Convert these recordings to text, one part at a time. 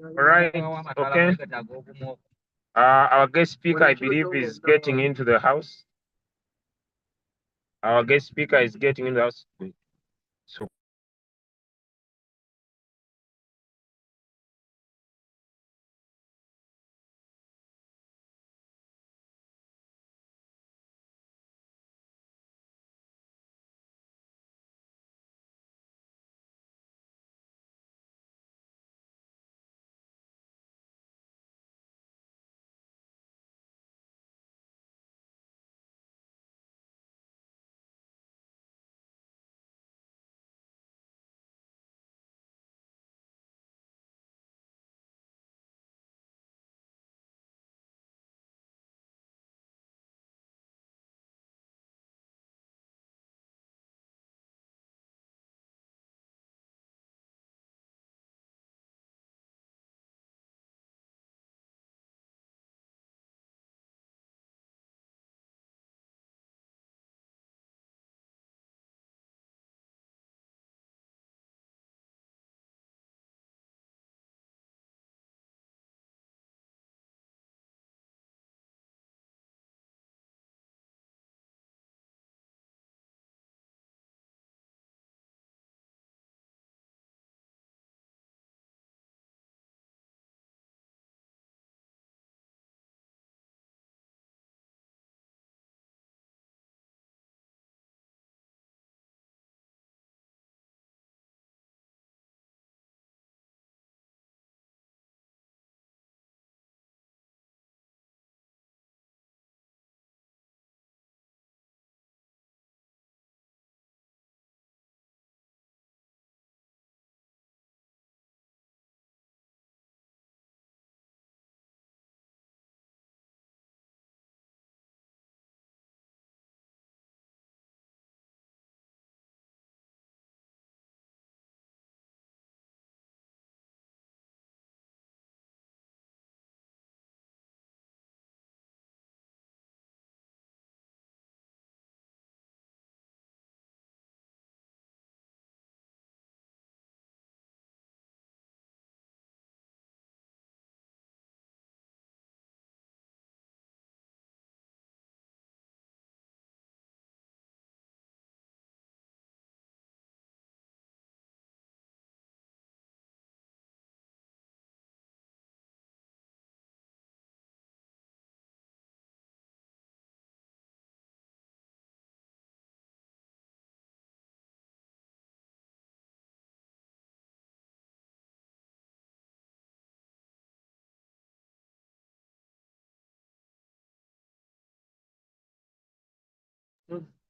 All right. Okay. Our guest speaker, I believe, is getting into the house. Our guest speaker is getting in the house. So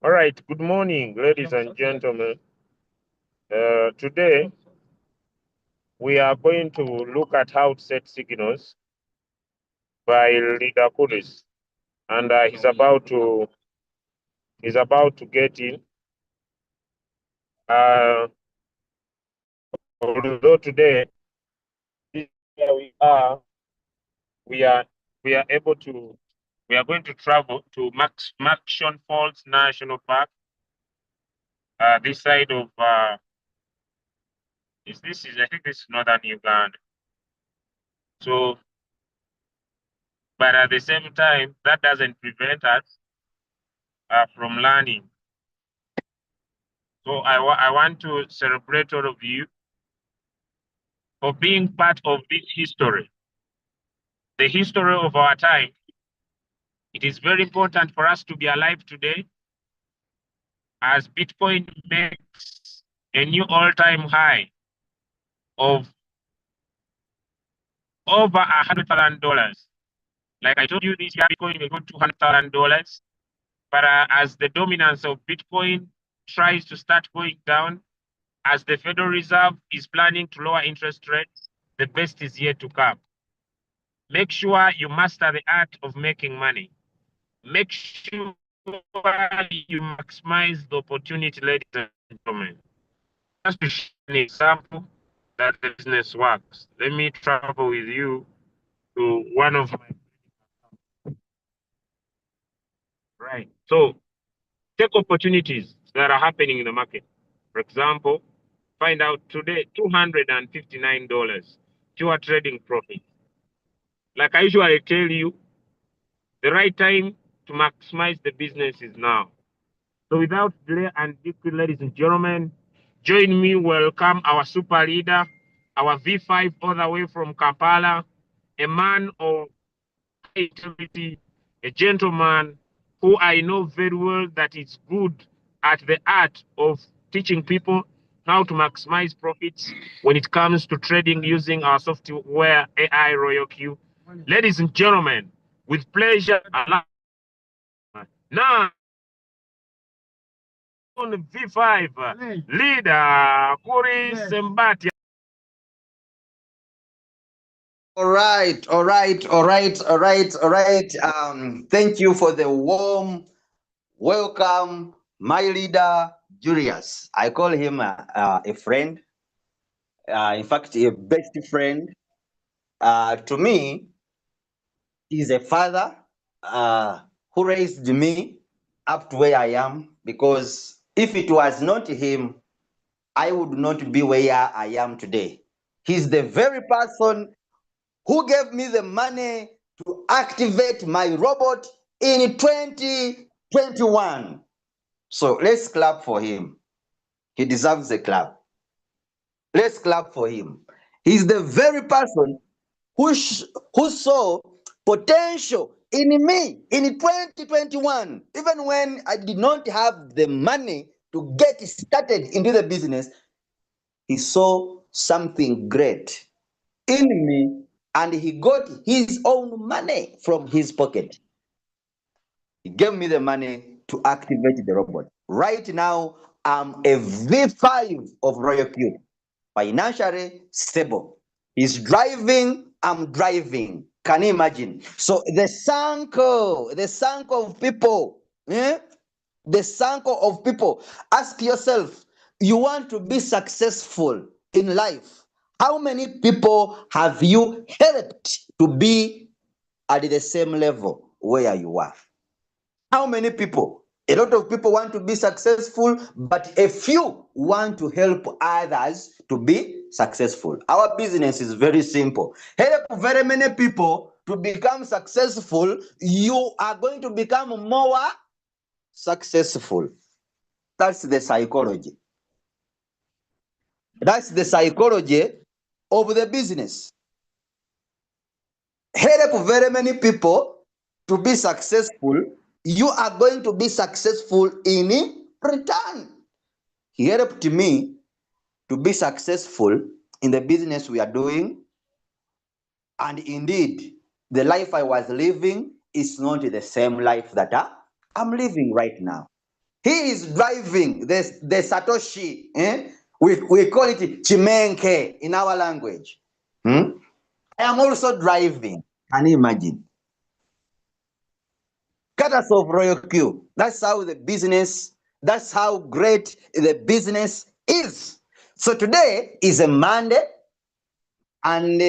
all right. Good morning, ladies and gentlemen. Today we are going to look at how to set signals by Leader Kudis, and he's about to get in. Although today where we are we are able to we are going to travel to Maxon Falls National Park. This side of I think this is northern Uganda. So, but at the same time, that doesn't prevent us from learning. So I want to celebrate all of you for being part of this history, the history of our time. It is very important for us to be alive today as Bitcoin makes a new all-time high of over $100,000. Like I told you, this year Bitcoin will go $200,000. But as the dominance of Bitcoin tries to start going down, as the Federal Reserve is planning to lower interest rates, the best is yet to come. Make sure you master the art of making money. Make sure you maximize the opportunity, ladies and gentlemen. Just to show an example that the business works, let me travel with you to one of my right. So take opportunities that are happening in the market. For example, find out today $259. secure trading profit. Like I usually tell you, the right time to maximize the business is now. So without delay and decree, ladies and gentlemen, join me, welcome our super leader, our V5 all the way from Kampala, a man of high integrity, a gentleman who I know very well that is good at the art of teaching people how to maximize profits when it comes to trading using our software AI Royalq. Ladies and gentlemen, with pleasure, now on V5 leader Kuri Sembati. All right, all right, all right, all right, all right. Thank you for the warm welcome, my leader Julius. I call him a friend. In fact, a best friend. To me, he's a father who raised me up to where I am. Because if it was not him, I would not be where I am today. He's the very person who gave me the money to activate my robot in 2021. So let's clap for him. He deserves a clap. Let's clap for him. He's the very person who saw potential in me in 2021. Even when I did not have the money to get started into the business, he saw something great in me, and he got his own money from his pocket. He gave me the money to activate the robot. Right now, I'm a V5 of Royalq, financially stable. He's driving, I'm driving. Can you imagine? So the circle of people, the circle of people. Ask yourself, you want to be successful in life. How many people have you helped to be at the same level where you are? How many people? A lot of people want to be successful, but a few want to help others to be successful. Our business is very simple. Help very many people to become successful, you are going to become more successful. That's the psychology. That's the psychology of the business. Help very many people to be successful, you are going to be successful in return. He helped me to be successful in the business we are doing. And indeed, the life I was living is not the same life that I'm living right now. He is driving the Satoshi. We call it Chimenke in our language. I am also driving. Can you imagine? Cutters of Royalq. That's how the business, that's how great the business is. So today is a Monday, and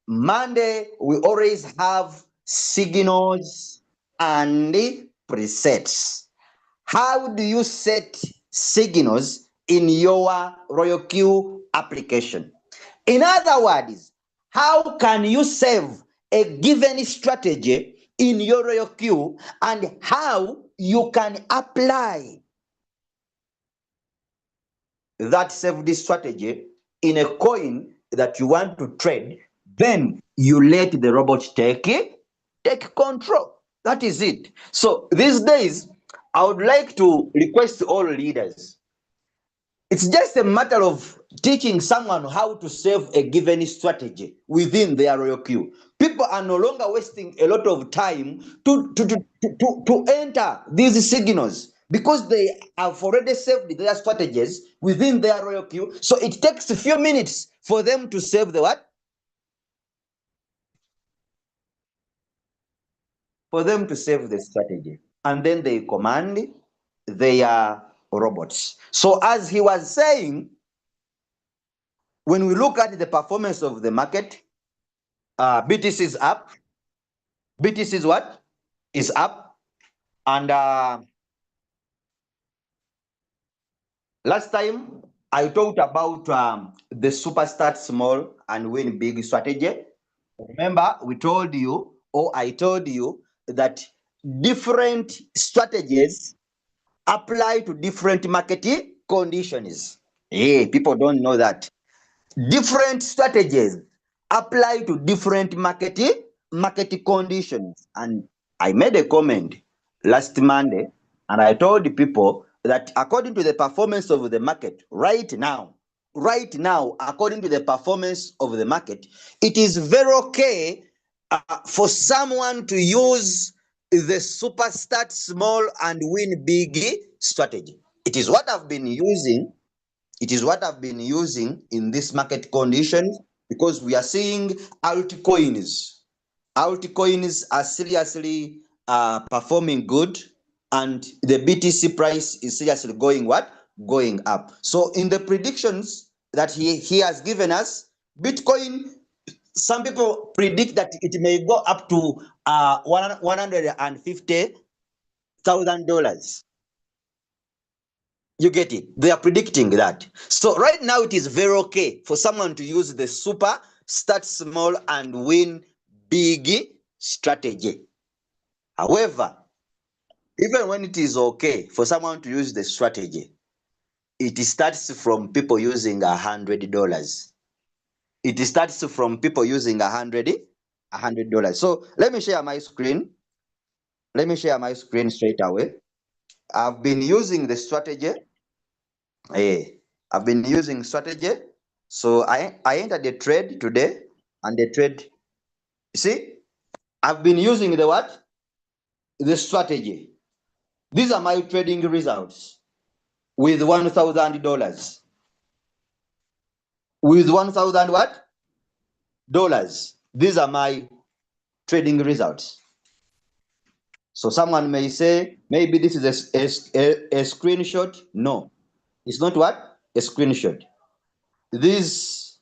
Monday we always have signals and presets. How do you set signals in your Royalq application? In other words, how can you save a given strategy in your Royalq, and how you can apply that saved strategy in a coin that you want to trade? Then you let the robot take control. That is it. So these days, I would like to request all leaders. It's just a matter of teaching someone how to save a given strategy within their Royalq. People are no longer wasting a lot of time to enter these signals because they have already saved their strategies within their Royalq. So it takes a few minutes for them to save the what? For them to save the strategy. And then they command their robots. So as he was saying, when we look at the performance of the market, BTC is up. BTC is what? Is up. And last time I talked about the super start small and win big strategy. Remember, we told you, or I told you, that different strategies apply to different market conditions. Hey, people don't know that. Different strategies apply to different market conditions. And I made a comment last Monday, and I told the people that according to the performance of the market right now, according to the performance of the market, it is very okay for someone to use the super start small and win big strategy. It is what I've been using. It is what I've been using in this market conditions, because we are seeing altcoins. Altcoins are seriously performing good, and the BTC price is seriously going what? Going up. So in the predictions that he has given us, Bitcoin, some people predict that it may go up to $150,000. You get it? They are predicting that. So right now it is very okay for someone to use the super start small and win big strategy. However, even when it is okay for someone to use the strategy, it starts from people using $100. It starts from people using $100. So let me share my screen. Let me share my screen straight away. I've been using the strategy. I've been using strategy. So I entered the trade today, and the trade, see, I've been using the what? The strategy. These are my trading results with $1,000. With 1,000 what? Dollars. These are my trading results. So someone may say, maybe this is a screenshot. No, it's not what? A screenshot. These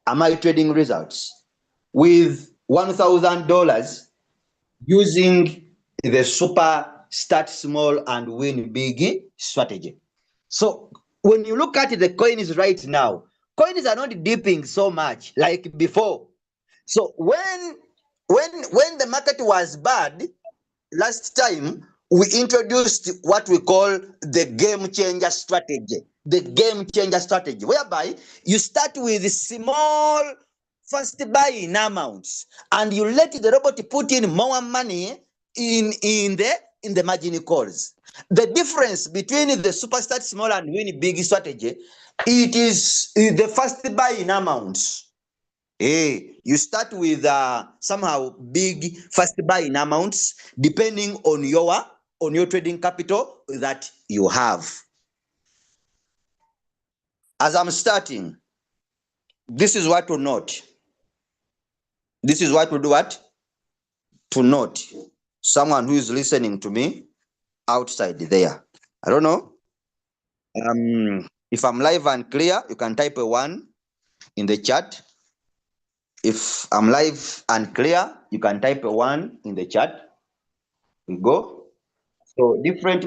are my trading results with $1,000 using the super start small and win big strategy. So when you look at the coins right now, coins are not dipping so much like before. So when the market was bad last time, we introduced what we call the game changer strategy. The game changer strategy, whereby you start with small first buying amounts, and you let the robot put in more money in the margin calls. The difference between the super start small and win big strategy, it is the first buying amounts. You start with somehow big first buying amounts depending on your trading capital that you have. As I'm starting, this is what to note. This is what to do what? To note. Someone who is listening to me outside there. I don't know. If I'm live and clear, you can type a 1 in the chat. If I'm live and clear, you can type a 1 in the chat. We go. So different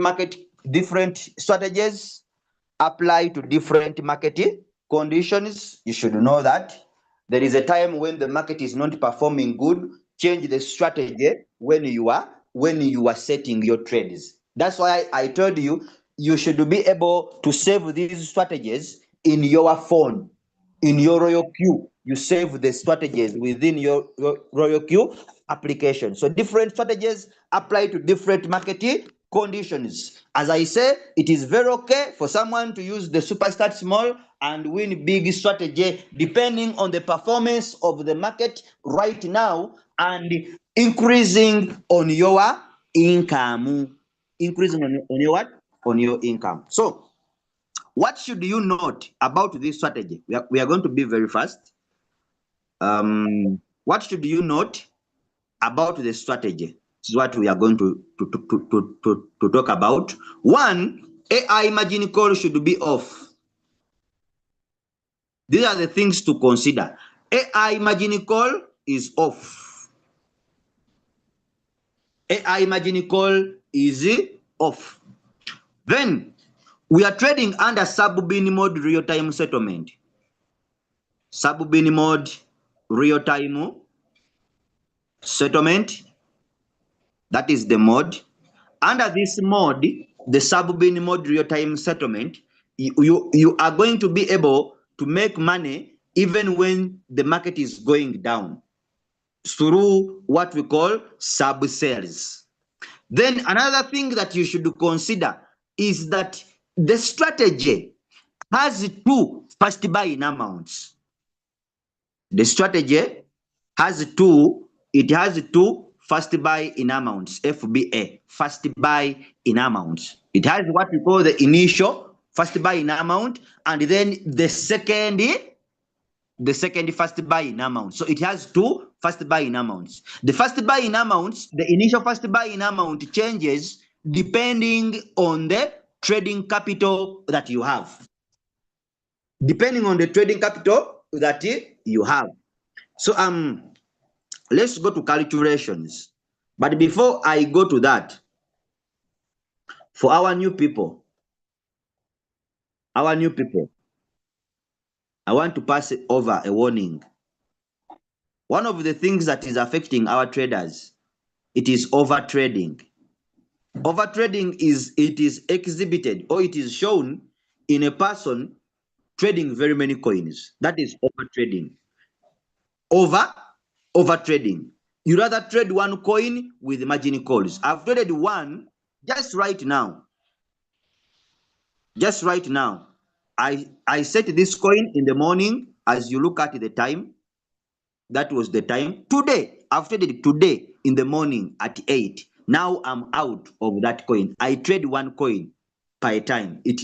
strategies apply to different market conditions. You should know that. There is a time when the market is not performing good. Change the strategy when you are setting your trades. That's why I told you should be able to save these strategies in your phone, in your Royalq. You save the strategies within your Royalq application. So different strategies apply to different market conditions. As I say, it is very okay for someone to use the super start small and win big strategy depending on the performance of the market right now, and increasing on your income. Increasing on your what? On your income. So what should you note about this strategy? We are going to be very fast. What should you note about the strategy? This is what we are going to talk about. One, AI margin call should be off. These are the things to consider. AI margin call is off. AI margin call is off. Then We are trading under sub-bin mode real-time settlement. Sub-bin mode real-time settlement. That is the mode. Under this mode, the sub-bin mode real-time settlement, you are going to be able to make money even when the market is going down through what we call sub-sales. Then another thing that you should consider is that the strategy has two first buy-in amounts. The strategy has two first buy-in amounts, FBA, first buy-in amounts. It has what we call the initial first buy-in amount, and then the second first buy-in amount. So it has two first buy-in amounts. The first buy-in amounts, the initial first buy-in amount changes depending on the trading capital that you have. Depending on the trading capital that you have. So let's go to calculations. But before I go to that, for our new people, I want to pass over a warning. One of the things that is affecting our traders, it is overtrading. Overtrading is exhibited or it is shown in a person trading very many coins. That is overtrading. Overtrading. You rather trade one coin with margin calls. I've traded one just right now. Just right now. I set this coin in the morning. As you look at the time, that was the time. Today, I've traded today in the morning at 8. Now I'm out of that coin. I trade one coin per time. It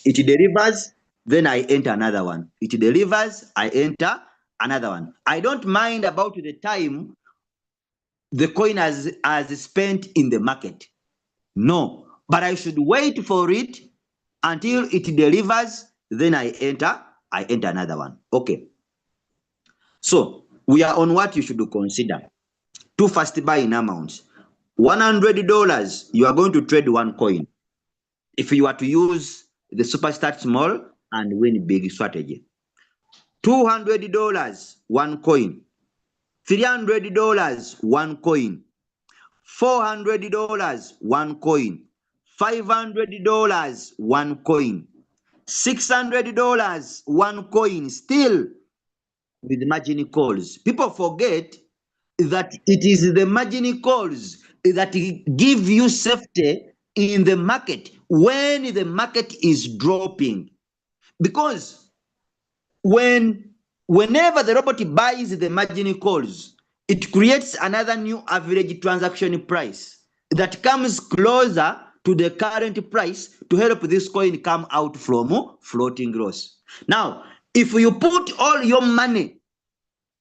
delivers, then I enter another one. It delivers, I enter another one. I don't mind about the time the coin has spent in the market. No, but I should wait for it until it delivers, then I enter another one. Okay. So we are on what you should consider. Two first buy-in amounts. $100, you are going to trade one coin. If you are to use the super start small and win big strategy. $200, one coin. $300, one coin. $400, one coin. $500, one coin. $600, one coin, still with margin calls. People forget that it is the margin calls that give you safety in the market when the market is dropping. Because whenever the robot buys the margin calls, it creates another new average transaction price that comes closer to the current price to help this coin come out from floating loss. Now, if you put all your money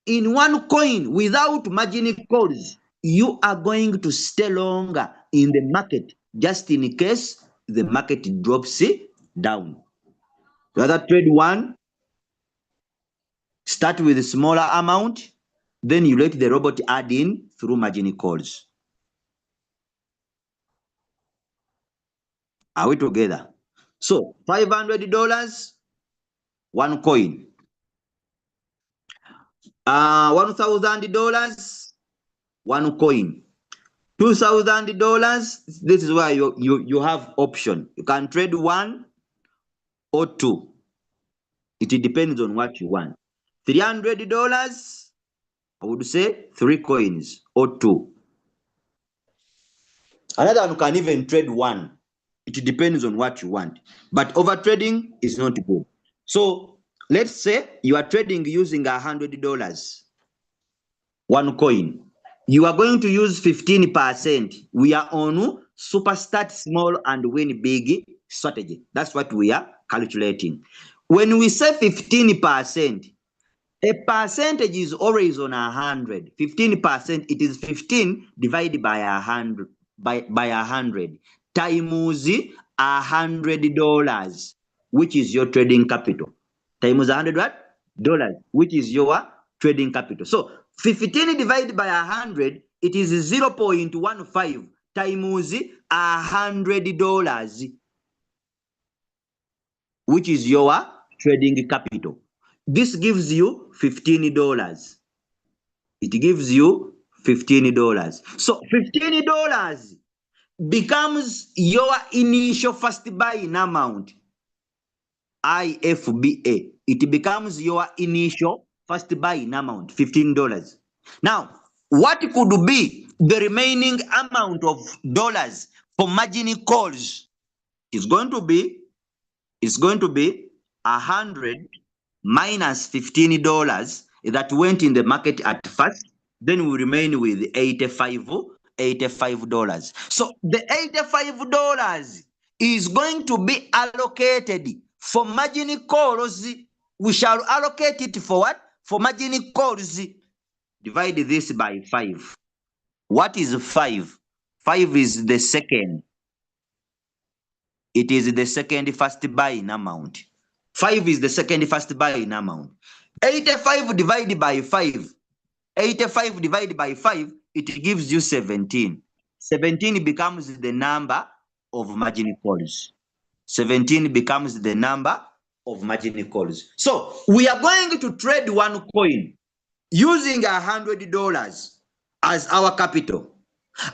in one coin without margin calls, you are going to stay longer in the market just in case the market drops down. Rather trade one, start with a smaller amount, then you let the robot add in through margin calls. Are we together? So $500, one coin. $1,000, one coin. $2,000, this is where you have option. You can trade one or two. It depends on what you want. $300, I would say 3 coins or 2. Another one can even trade one. It depends on what you want. But over trading is not good. So let's say you are trading using $100, one coin. You are going to use 15%. We are on super start small and win big strategy. That's what we are calculating. When we say 15%, a percentage is always on 100. 15%, it is 15 divided by 100 by 100 times $100, which is your trading capital. Times $100 dollars, which is your trading capital. So 15 divided by 100, it is 0.15 times $100. which is your trading capital. This gives you $15. It gives you $15. So $15 becomes your initial first buying amount. IFBA. It becomes your initial first buying amount, $15. Now, what could be the remaining amount of dollars for margin calls? It's going to be 100 minus $15 that went in the market at first. Then we remain with $85. So the $85 is going to be allocated for margin calls. We shall allocate it for what? For margin calls. Divide this by 5. What is 5? 5 is the second. It is the second first buying amount. 5 is the second first buying amount. 85 divided by 5. 85 divided by 5, it gives you 17. 17 becomes the number of margin calls. 17 becomes the number of margin calls. So we are going to trade one coin using $100 as our capital.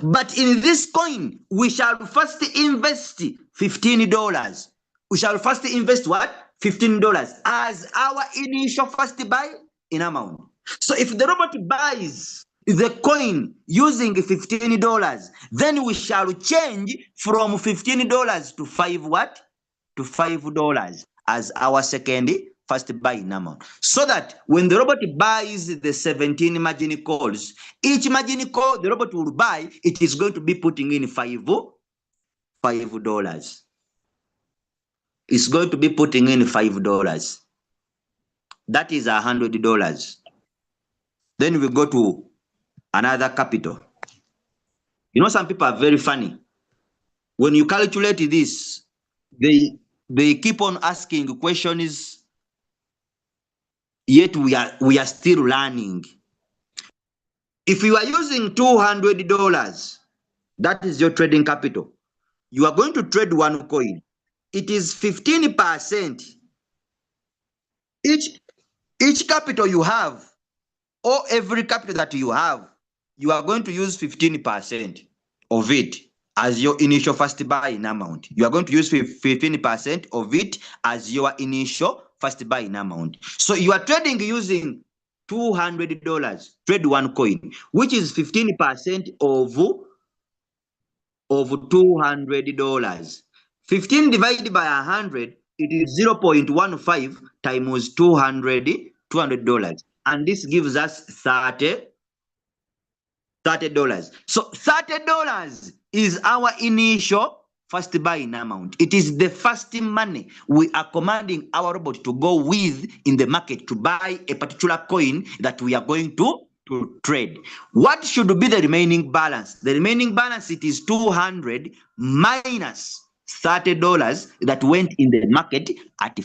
But in this coin, we shall first invest $15. We shall first invest what? $15 as our initial first buy in amount. So if the robot buys the coin using $15, then we shall change from $15 to 5 what? To $5 as our second first buying amount. So that when the robot buys the 17 margin calls, each margin call the robot will buy, it is going to be putting in $5. It's going to be putting in $5. That is $100. Then we go to another capital. You know, some people are very funny. When you calculate this, they keep on asking questions, yet we are still learning. If you are using $200, that is your trading capital. You are going to trade one coin. It is 15%. Each capital you have, or every capital that you have, you are going to use 15% of it as your initial first buying amount. You are going to use 15% of it as your initial first buying amount. So you are trading using $200, trade one coin, which is 15% of $200. 15 divided by 100, it is 0.15 times $200. And this gives us $30. So $30 is our initial first buying amount. It is the first money we are commanding our robot to go with in the market to buy a particular coin that we are going to trade. What should be the remaining balance? The remaining balance, it is 200 minus $30 that went in the market at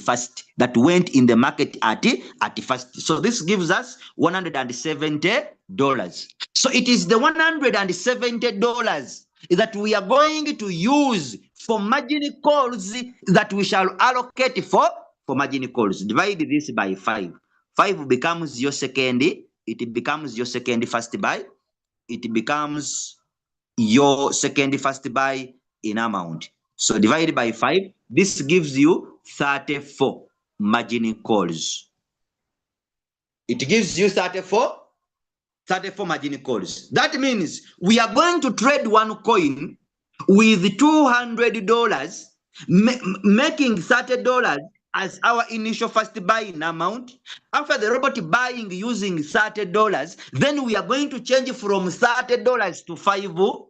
first. So this gives us $170. So it is the $170 that we are going to use for margin calls that we shall allocate for margin calls. Divide this by 5. 5 becomes your second. It becomes your second first buy. It becomes your second first buy in amount. So divided by 5, this gives you 34 margin calls. It gives you 34 margin calls. That means we are going to trade one coin with $200, making $30 as our initial first buying amount. After the robot buying using $30, then we are going to change from $30 to $5.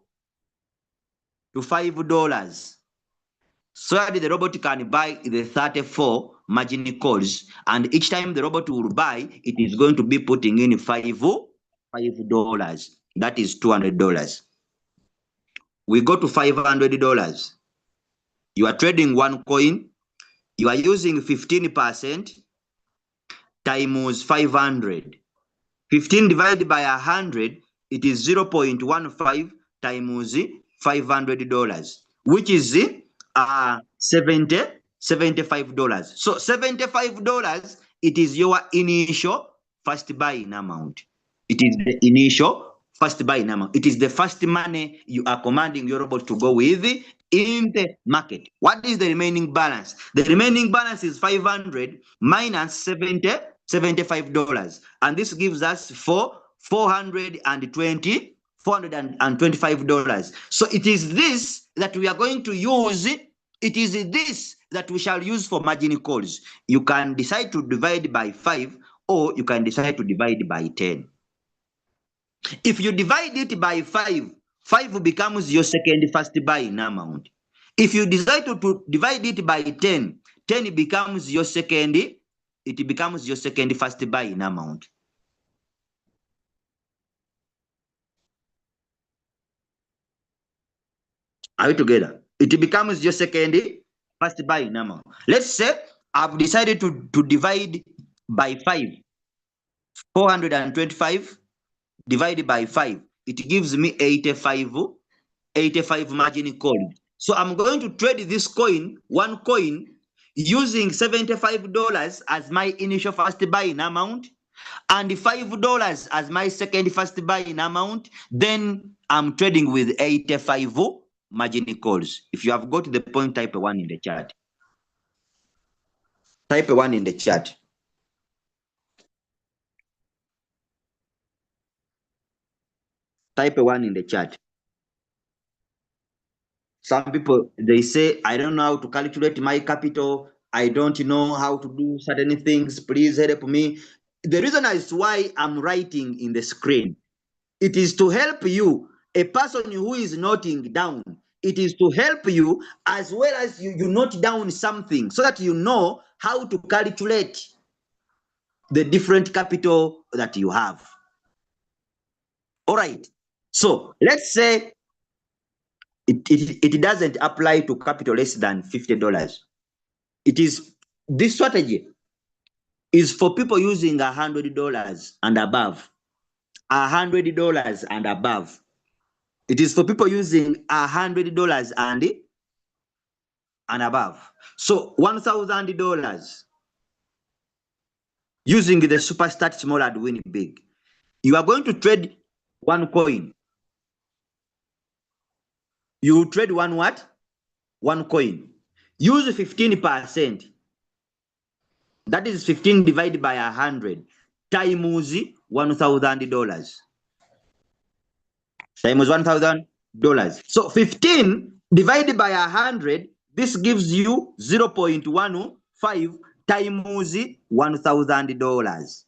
So that the robot can buy the 34 margin calls, and each time the robot will buy, it is going to be putting in $5. That is $200. We go to $500. You are trading one coin. You are using 15% times 500. 15 divided by 100, it is 0.15 times $500, which is $70. $75. So $75, it is your initial first buying amount. It is the initial first buying amount. It is the first money you are commanding your robot to go with in the market. What is the remaining balance? The remaining balance is 500 minus $75. And this gives us $425. So it is this that we are going to use. It is this that we shall use for margin calls. You can decide to divide by 5 or you can decide to divide by 10. If you divide it by 5, 5 becomes your second first buying amount. If you decide to divide it by 10, 10 becomes your second, it becomes your second first buying amount. Are we together? It becomes your second first buying amount. Let's say I've decided to divide by 5. 425 divided by 5. It gives me 85 margin call. So I'm going to trade this coin, one coin, using $75 as my initial first buying amount and $5 as my second first buying amount. Then I'm trading with 85 margin calls. If you have got the point, type 1 in the chat. Type 1 in the chat. Type 1 in the chat. Some people, they say, I don't know how to calculate my capital. I don't know how to do certain things. Please help me. The reason is why I'm writing in the screen. It is to help you, a person who is noting down. It is to help you as well as you note down something so that you know how to calculate the different capital that you have. All right. So let's say it doesn't apply to capital less than $50. It is, this strategy is for people using $100 and above. $100 and above. It is for people using $100 and above. So $1,000 using the super start small and win big. You are going to trade one coin. You trade one what? One coin. Use 15%. That is 15 divided by 100 times $1,000. Times $1,000. So 15 divided by 100, this gives you 0.15 times $1,000.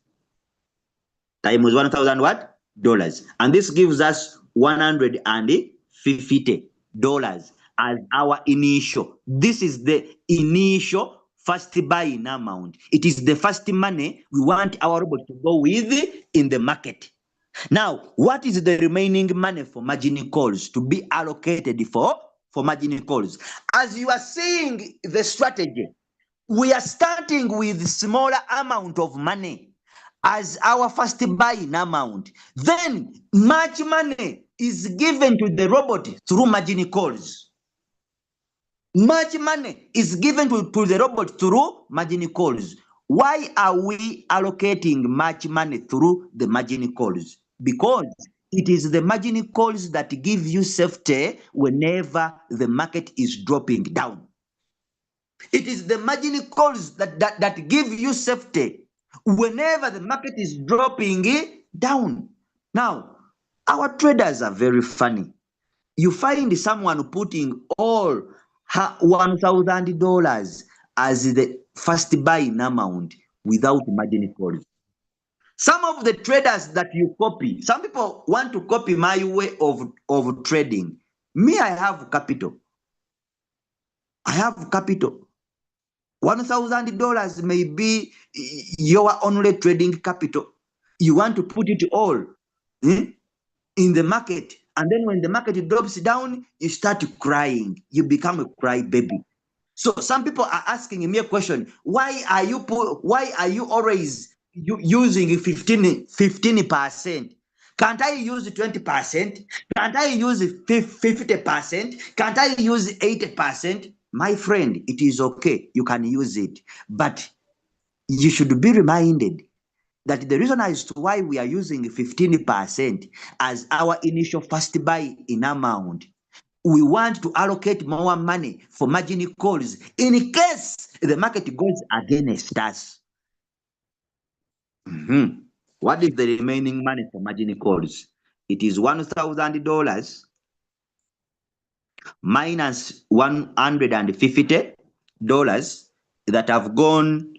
Times 1,000 what? Dollars. And this gives us $150 as our initial. This is the initial first buying amount. It is the first money we want our robot to go with in the market. Now, what is the remaining money for margin calls to be allocated for margin calls? As you are seeing the strategy, we are starting with smaller amount of money as our first buying amount. Then much money is given to the robot through margin calls. Much money is given to the robot through margin calls. Why are we allocating much money through the margin calls? Because it is the margin calls that give you safety whenever the market is dropping down. It is the margin calls that give you safety whenever the market is dropping down. Now, our traders are very funny. You find someone putting all $1,000 as the first buying amount without margin calls. Some of the traders that you copy, some people want to copy my way of trading. Me, I have capital. I have capital. $1,000 may be your only trading capital. You want to put it all in the market. And then when the market drops down, you start crying. You become a crybaby. So some people are asking me a question: why are you always using 15%? Can't I use 20%? Can't I use 50%? Can't I use 80%? my friend, it is okay. You can use it. But you should be reminded that the reason as to why we are using 15% as our initial first buy in amount, we want to allocate more money for margin calls in case the market goes against us. What is the remaining money for margin calls? It is $1,000 minus $150 that have gone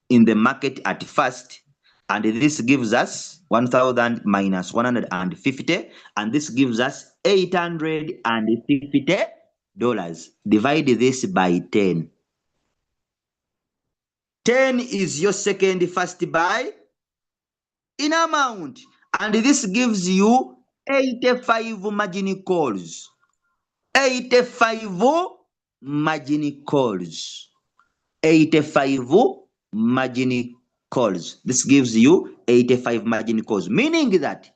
in the market at first, and this gives us 1,000 minus 150, and this gives us $850. Divide this by 10. 10 is your second first buy in amount, and this gives you 85 margin calls. 85 margin calls. 85 margin calls. This gives you 85 margin calls, meaning that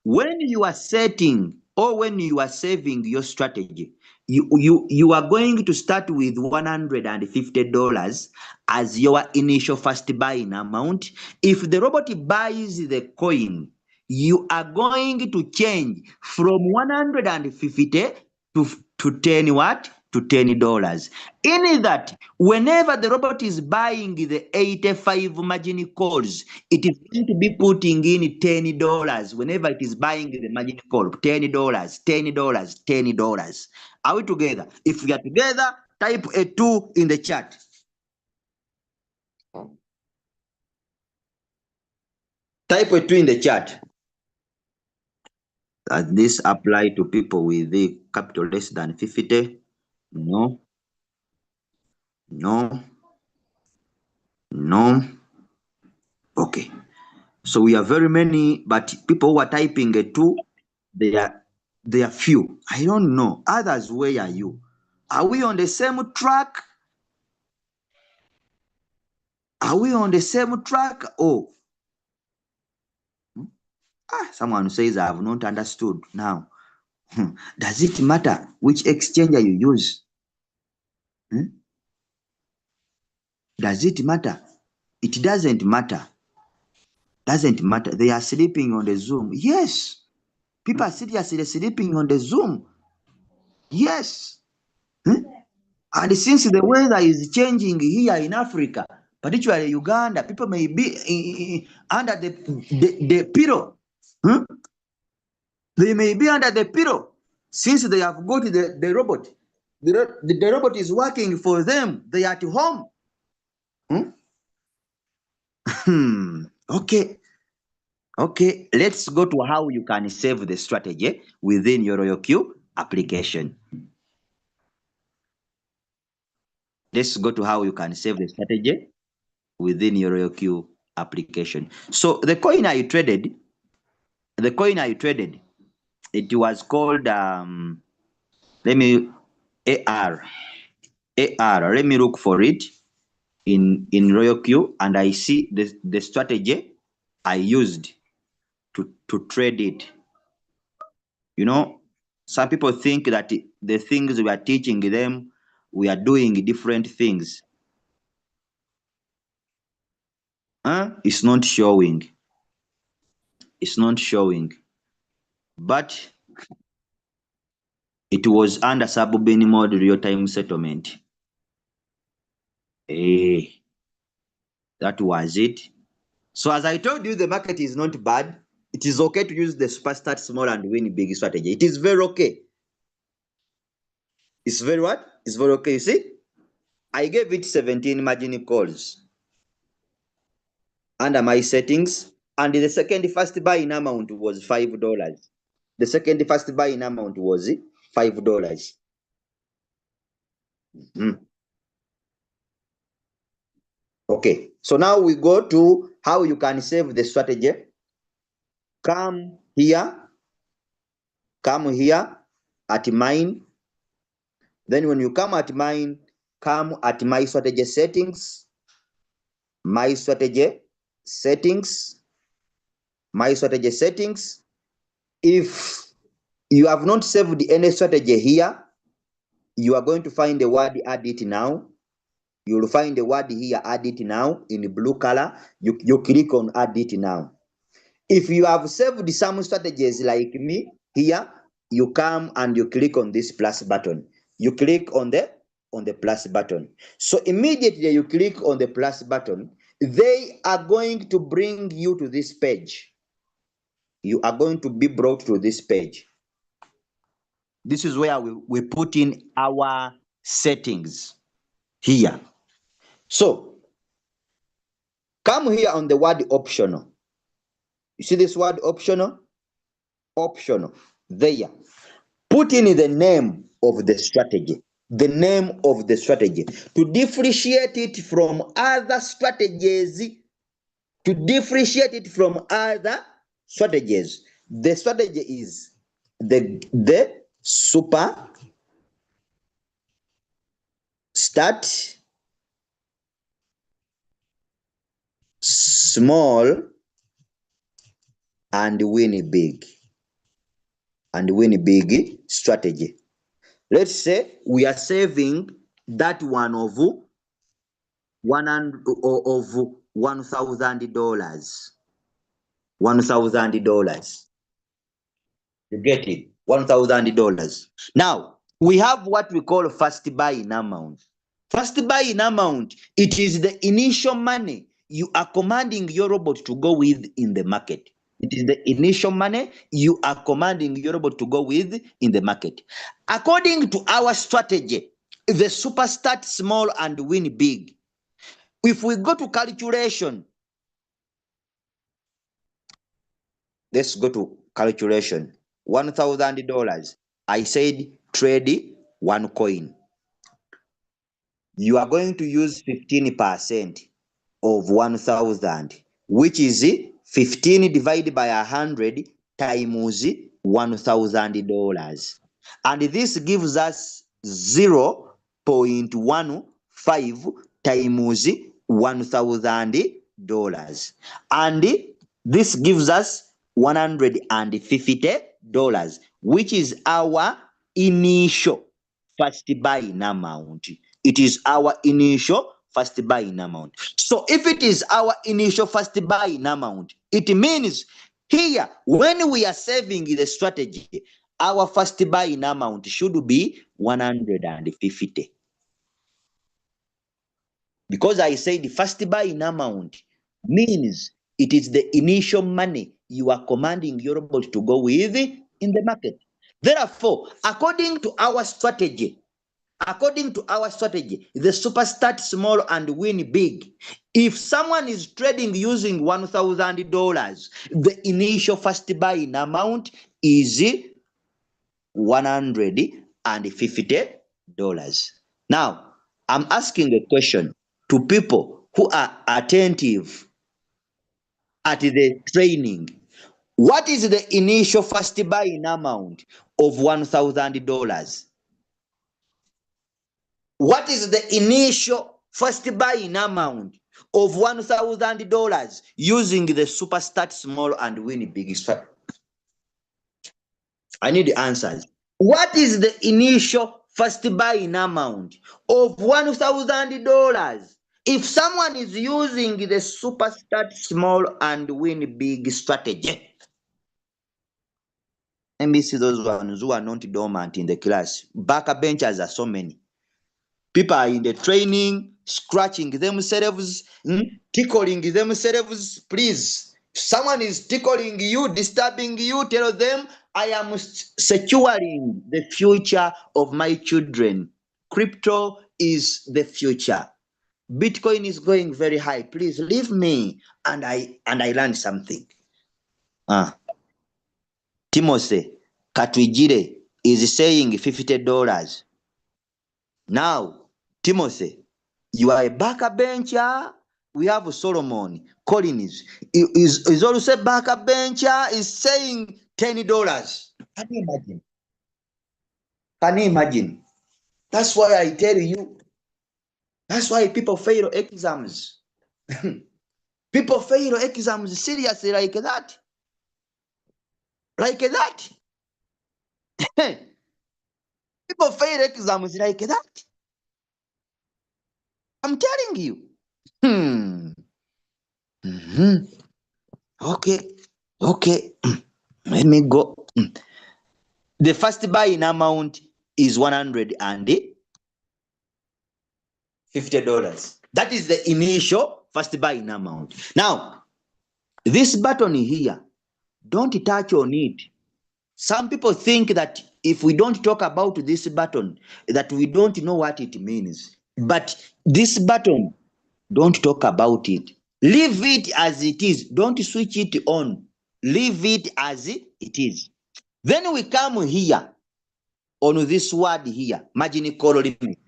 when you are setting or when you are saving your strategy, you are going to start with $150 as your initial first buying amount. If the robot buys the coin, you are going to change from 150 to 10 what? To $10. In that, whenever the robot is buying the 85 margin calls, it is going to be putting in $10 whenever it is buying the margin call. $10, $10, $10. Are we together? If we are together, type a 2 in the chat. Type a 2 in the chat. Does this apply to people with the capital less than 50? No. No. No. Okay. So we are very many, but people who are typing a 2, they are few. I don't know. Others, where are you? Are we on the same track? Are we on the same track? Oh, someone says I have not understood. Now, does it matter which exchanger you use? Does it matter? It doesn't matter. Doesn't matter. They are sleeping on the Zoom. Yes. People are seriously sleeping on the Zoom. Yes. And since the weather is changing here in Africa, particularly Uganda, people may be under the pillow. They may be under the pillow since they have got the robot. The robot is working for them. They are at home. Okay. Okay, let's go to how you can save the strategy within your Royalq application. Let's go to how you can save the strategy within your Royalq application. So the coin I traded, it was called let me AR. Let me look for it in Royalq, and I see the strategy I used to trade it. You know, some people think that the things we are teaching them, we are doing different things. It's not showing. It's not showing. But it was under sub-bin mode real-time settlement. That was it. So as I told you, the market is not bad. It is okay to use the super start small and win big strategy. It is very okay. It's very what? It's very okay. You see, I gave it 17 margin calls under my settings, and the second first buy-in amount was $5. The second first buy-in amount was $5. Okay, so now we go to how you can save the strategy. Come here at mine. Then when you come at mine, come at my strategy settings, my strategy settings. If you have not saved any strategy here, You are going to find the word add it now. You will find the word here, add it now, in blue color. You click on add it now. If you have saved some strategies like me, here, you come and you click on this plus button. You click on the plus button. So immediately you click on the plus button, they are going to bring you to this page. You are going to be brought to this page. This is where we put in our settings here. So come here on the word optional. You see this word optional? Optional. There. Put in the name of the strategy. The name of the strategy. To differentiate it from other strategies. To differentiate it from other strategies. The strategy is the super start small and win big. And win big strategy. Let's say we are saving that one of $1,000. $1,000. You get it? $1,000. Now we have what we call first buy in amount. First buy in amount, it is the initial money you are commanding your robot to go with in the market. It is the initial money you are commanding your robot to go with in the market. According to our strategy, the super start small and win big. If we go to calculation, let's go to calculation. $1,000. I said trade one coin. You are going to use 15% of 1,000, which is 15 divided by 100 times $1,000. And this gives us 0.15 times $1,000. And this gives us $150, which is our initial first buying amount. It is our initial first buying amount. So if it is our initial first buying amount, it means here, when we are saving the strategy, our first buying amount should be 150. Because I say the first buying amount means it is the initial money you are commanding your robot to go with in the market. Therefore, according to our strategy, the super start small and win big. If someone is trading using $1,000, the initial first buying amount is $150. Now, I'm asking a question to people who are attentive at the training. What is the initial first buying amount of $1,000? What is the initial first buying amount of $1,000 using the super start small and win big strategy? I need the answers. What is the initial first buying amount of $1,000 if someone is using the super start small and win big strategy? Let me see those ones who are not dormant in the class. Backbenchers are so many. People are in the training, scratching themselves, tickling themselves. Please, if someone is tickling you, disturbing you, tell them, I am securing the future of my children. Crypto is the future. Bitcoin is going very high. Please leave me and I learn something. Timothy Katwijire is saying $50. Now, Timothy, you are a backbencher. We have Solomon Collins is also a backbencher, is saying $10. Can you imagine? Can you imagine? That's why I tell you. That's why people fail exams. People fail exams seriously like that. Like that. People fail exams like that. I'm telling you. Okay. Okay. Let me go. The first buy-in amount is $150. That is the initial first buy-in amount. Now, this button here, don't touch on it. Some people think that if we don't talk about this button, that we don't know what it means. But this button, don't talk about it. Leave it as it is. Don't switch it on. Leave it as it is. Then we come here on this word here, margin call limit.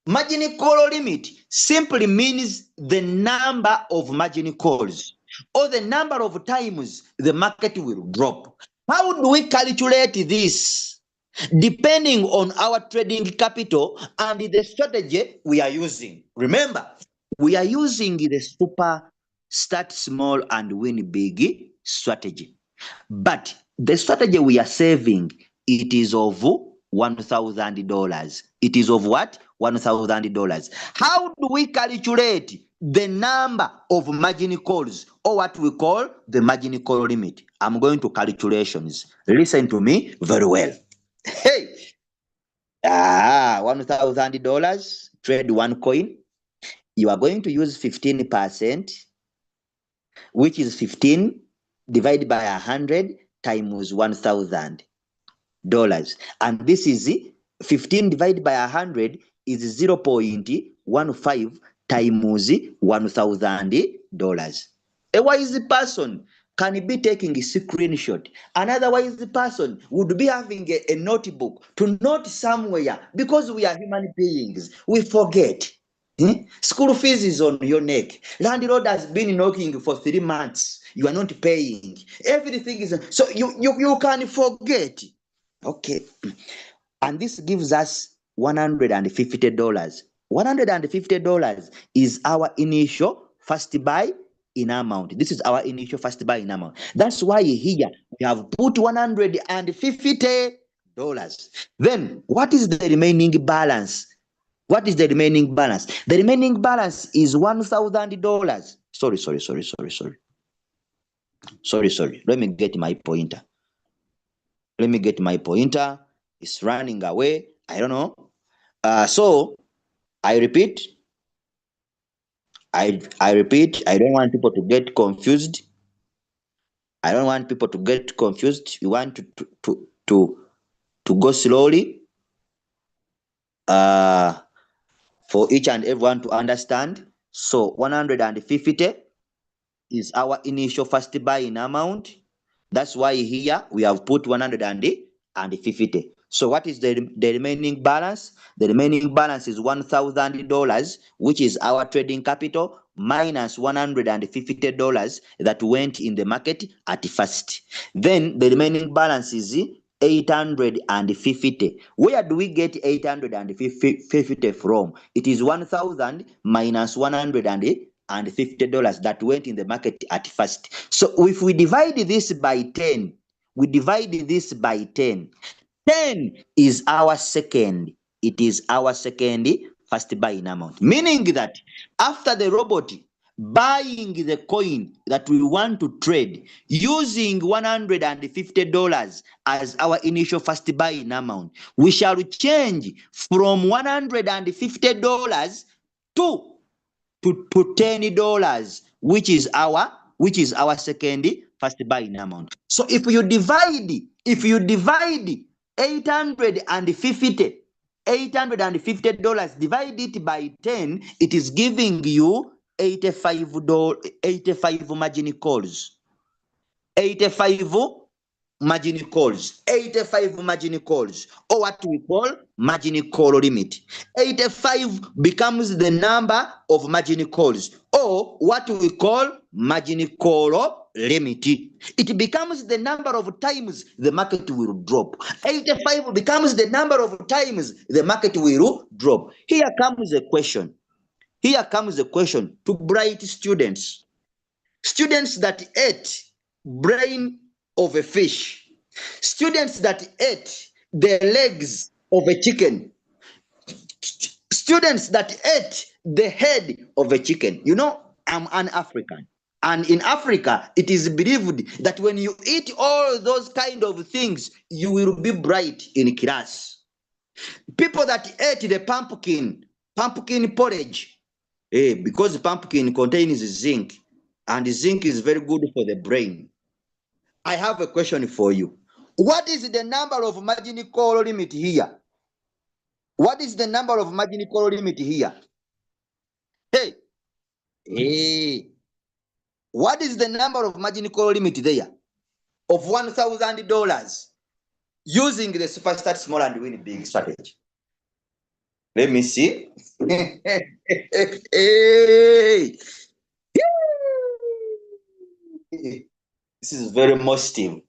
Margin call limit simply means the number of margin calls or the number of times the market will drop. How do we calculate this? Depending on our trading capital and the strategy we are using. Remember, we are using the super start small and win big strategy. But the strategy we are saving, it is of $1,000. It is of what? $1,000. How do we calculate the number of margin calls, or what we call the margin call limit? I'm going to calculations. Listen to me very well. Hey, $1,000, trade one coin. You are going to use 15%, which is 15 divided by 100 times $1,000. And this is 15 divided by 100 is 0.15 times $1,000. A wise person can be taking a screenshot. Another wise person would be having a notebook to note somewhere, because we are human beings. We forget. School fees is on your neck. Landlord has been knocking for 3 months. You are not paying. Everything is so you can forget. Okay. And this gives us $150. $150 is our initial first buy in amount. This is our initial first buy in amount. That's why here we have put $150. Then what is the remaining balance? What is the remaining balance? The remaining balance is $1,000. Sorry. Let me get my pointer. It's running away. I don't know. So I repeat. I repeat. I don't want people to get confused. We want to go slowly. For each and everyone to understand. So 150 is our initial first buy in amount. That's why here we have put 150. So what is the remaining balance? The remaining balance is $1,000, which is our trading capital, minus $150 that went in the market at first. Then the remaining balance is 850. Where do we get 850 from? It is 1,000 minus $150 that went in the market at first. So if we divide this by 10, 10 is our second. It is our second first buy-in amount. Meaning that after the robot buying the coin that we want to trade using $150 as our initial first buy-in amount, we shall change from $150 to $10, which is our second first buy-in amount. So if you divide $850 divide it by 10, it is giving you 85 margin calls. 85 margin calls, or what we call margin call limit. 85 becomes the number of margin calls, or what we call margin call limit. It becomes the number of times the market will drop. 85 becomes the number of times the market will drop. Here comes a question to bright students that ate brain of a fish, students that ate the legs of a chicken. Students that ate the head of a chicken. You know, I'm an African. And in Africa, it is believed that when you eat all those kind of things, you will be bright in class. People that ate the pumpkin porridge, because pumpkin contains zinc, and zinc is very good for the brain. I have a question for you. What is the number of margin call limit here? What is the number of margin call limit here? Hey, hey, what is the number of margin call limit there? Of $1,000 using the Superstart Small and Win Big strategy. Let me see. Hey. This is very positive.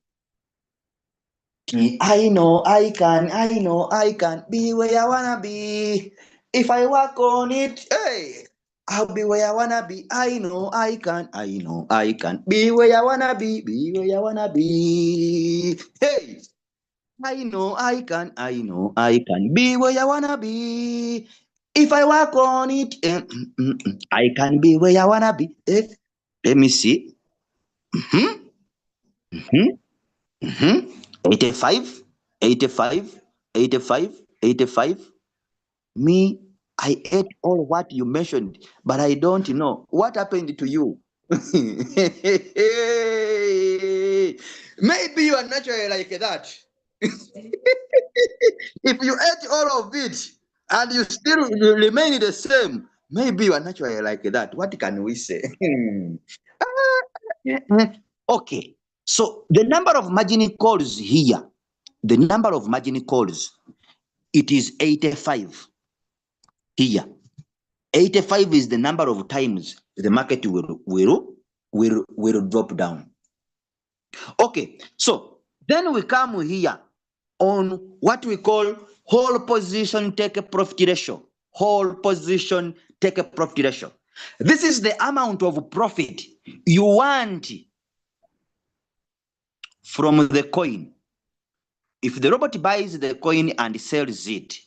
I know I can be where I wanna be. If I work on it, hey, I'll be where I wanna be. I know I can be where I wanna be where I wanna be. Hey, I know I can be where I wanna be. If I work on it, I can be where I wanna be. Let me see. 85, 85, 85, 85. Me, I ate all what you mentioned, but I don't know what happened to you. Maybe you are naturally like that. If you ate all of it and you still remain the same, maybe you are naturally like that. What can we say? Okay, so the number of margin calls here, the number of margin calls, it is 85 here. 85 is the number of times the market will drop down. Okay, so then we come here on what we call whole position take a profit ratio. Whole position take a profit ratio. This is the amount of profit you want from the coin. If the robot buys the coin and sells it,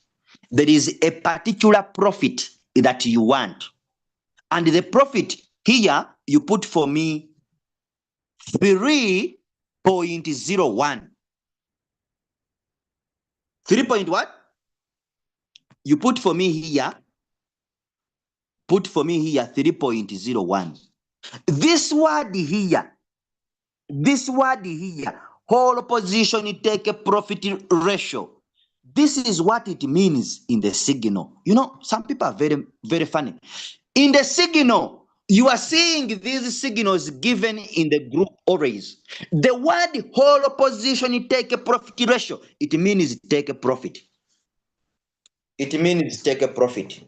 there is a particular profit that you want. And the profit here, you put for me 3.01. 3 point what? You put for me here 3.01. This word here, whole position take a profit ratio. This is what it means in the signal. You know, some people are very, very funny. In the signal, you are seeing these signals given in the group always. The word whole position take a profit ratio, it means take a profit. It means take a profit.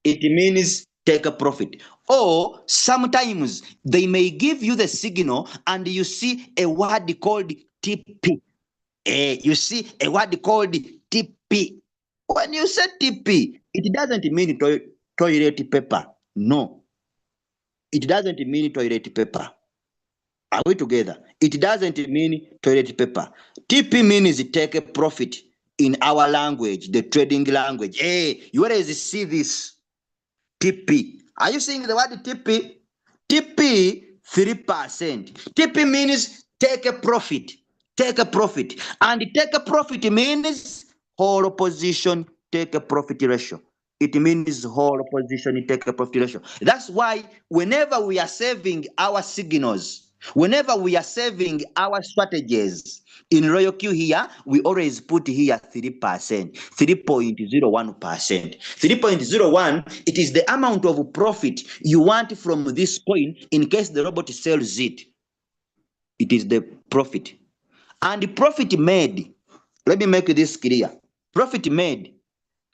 It means take a profit. Or sometimes they may give you the signal and you see a word called TP. You see a word called TP. When you say TP, it doesn't mean toilet paper. No. It doesn't mean toilet paper. Are we together? It doesn't mean toilet paper. TP means take a profit in our language, the trading language. Hey, you always see this. TP. Are you seeing the word TP? TP 3%. TP means take a profit. Take a profit. And take a profit means whole position take a profit ratio. It means whole position take a profit ratio. That's why whenever we are saving our signals, whenever we are saving our strategies in Royalq here, we always put here 3%, 3.01%. 3.01, it is the amount of profit you want from this coin in case the robot sells it. It is the profit. And the profit made, let me make this clear. Profit made,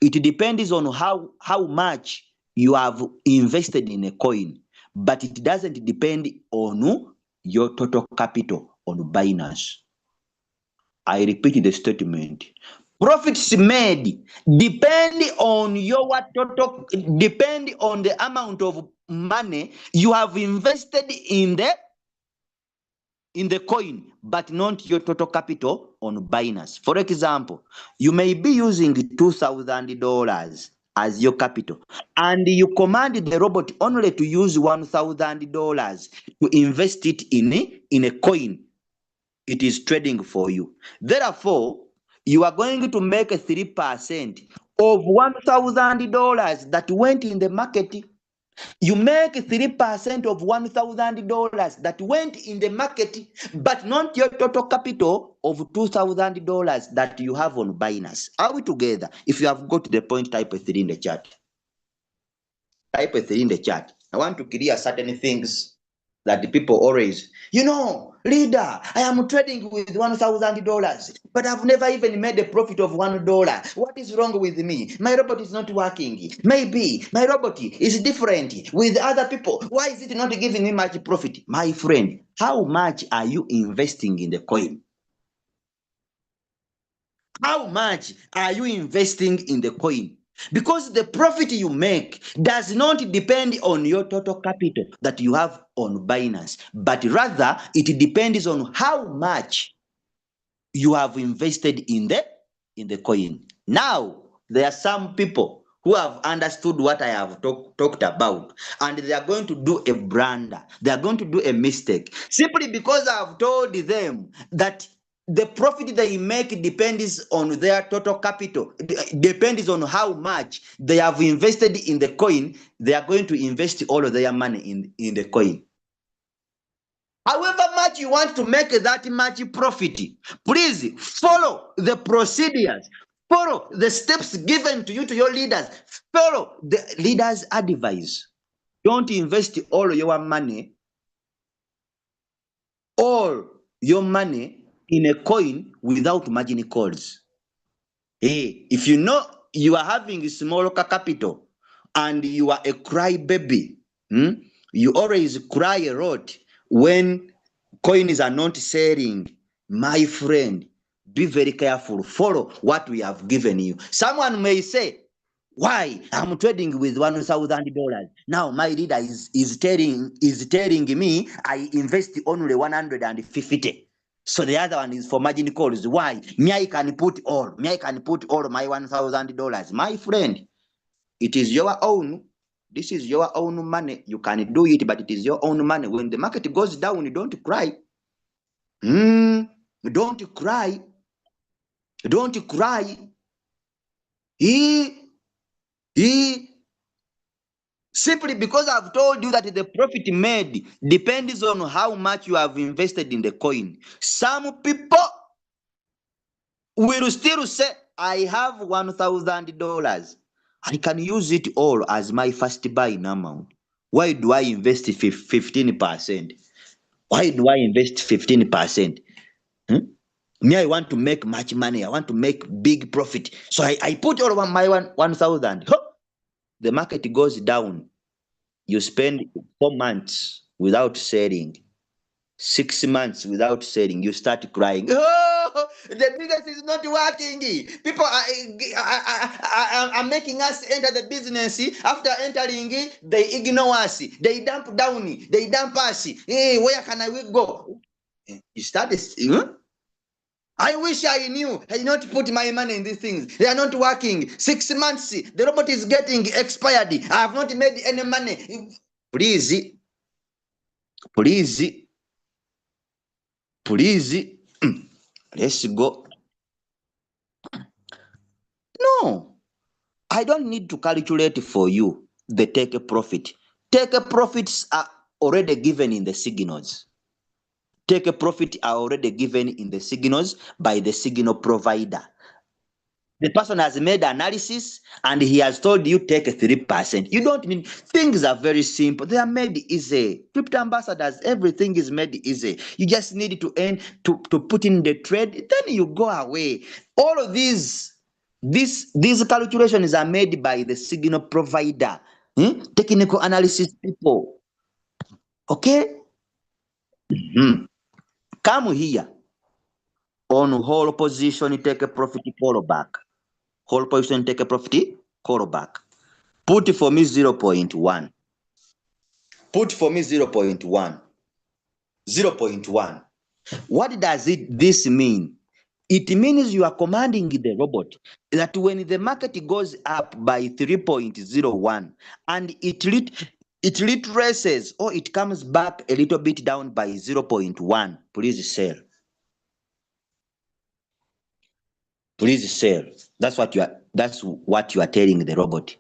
it depends on how much you have invested in a coin, but it doesn't depend on your total capital on Binance. I repeat the statement. Profits made depend on your total, depend on the amount of money you have invested in the in the coin, but not your total capital on Binance. For example, you may be using $2,000 as your capital, and you command the robot only to use $1,000 to invest it in a coin. It is trading for you. Therefore, you are going to make 3% of $1,000 that went in the market. You make 3% of $1,000 that went in the market, but not your total capital of $2,000 that you have on Binance. Are we together? If you have got the point, type a 3 in the chat. Type a 3 in the chat. I want to clear certain things that the people always, leader, I am trading with $1,000, but I've never even made a profit of $1. What is wrong with me? My robot is not working. Maybe my robot is different with other people. Why is it not giving me much profit? My friend, how much are you investing in the coin? How much are you investing in the coin? Because the profit you make does not depend on your total capital that you have on Binance, but rather it depends on how much you have invested in the coin. Now, there are some people who have understood what I have talked about, and they are going to do a blunder. They are going to do a mistake simply because I have told them that the profit they make depends on their total capital, depends on how much they have invested in the coin. They are going to invest all of their money in the coin. However much you want to make that much profit, please follow the procedures, follow the steps given to you, to your leaders, follow the leaders' advice. Don't invest all your money in a coin without margin calls. Hey, if you know you are having small capital and you are a crybaby, you always cry a lot when coins are not selling. My friend, be very careful. Follow what we have given you. Someone may say, why? I'm trading with $1,000. Now my leader is telling me I invest only 150. So the other one is for margin calls. Why? I can put all my $1,000. My friend, it is your own. This is your own money. You can do it, but it is your own money. When the market goes down, don't cry. Don't cry. Don't cry. Simply because I've told you that the profit made depends on how much you have invested in the coin. Some people will still say, I have $1,000. I can use it all as my first buying amount. Why do I invest 15%? Why do I invest 15%? Me, I want to make much money. I want to make big profit. So I put all of my 1,000. The market goes down. You spend 4 months without selling, 6 months without selling. You start crying. Oh, the business is not working. People are making us enter the business. After entering, they ignore us. They dump down. They dump us. Hey, where can we go? You start. I wish I knew. I did not put my money in these things. They are not working. 6 months. The robot is getting expired. I have not made any money. Please. Let's go. No, I don't need to calculate for you the take a profit. Take a profits are already given in the signals. Take a profit are already given in the signals by the signal provider. The person has made analysis and he has told you take a 3%. You don't need, things are very simple. They are made easy. Crypto ambassadors, everything is made easy. You just need to put in the trade, then you go away. All of these calculations are made by the signal provider, technical analysis people. Okay? Come here. On whole position, take a profit, call back. Whole position, take a profit, call back. Put for me 0.1. Put for me 0.1. 0.1. What does this mean? It means you are commanding the robot that when the market goes up by 3.01 and it retraces or it comes back a little bit down by 0.1, please sell. Please sell. That's what you are telling the robot.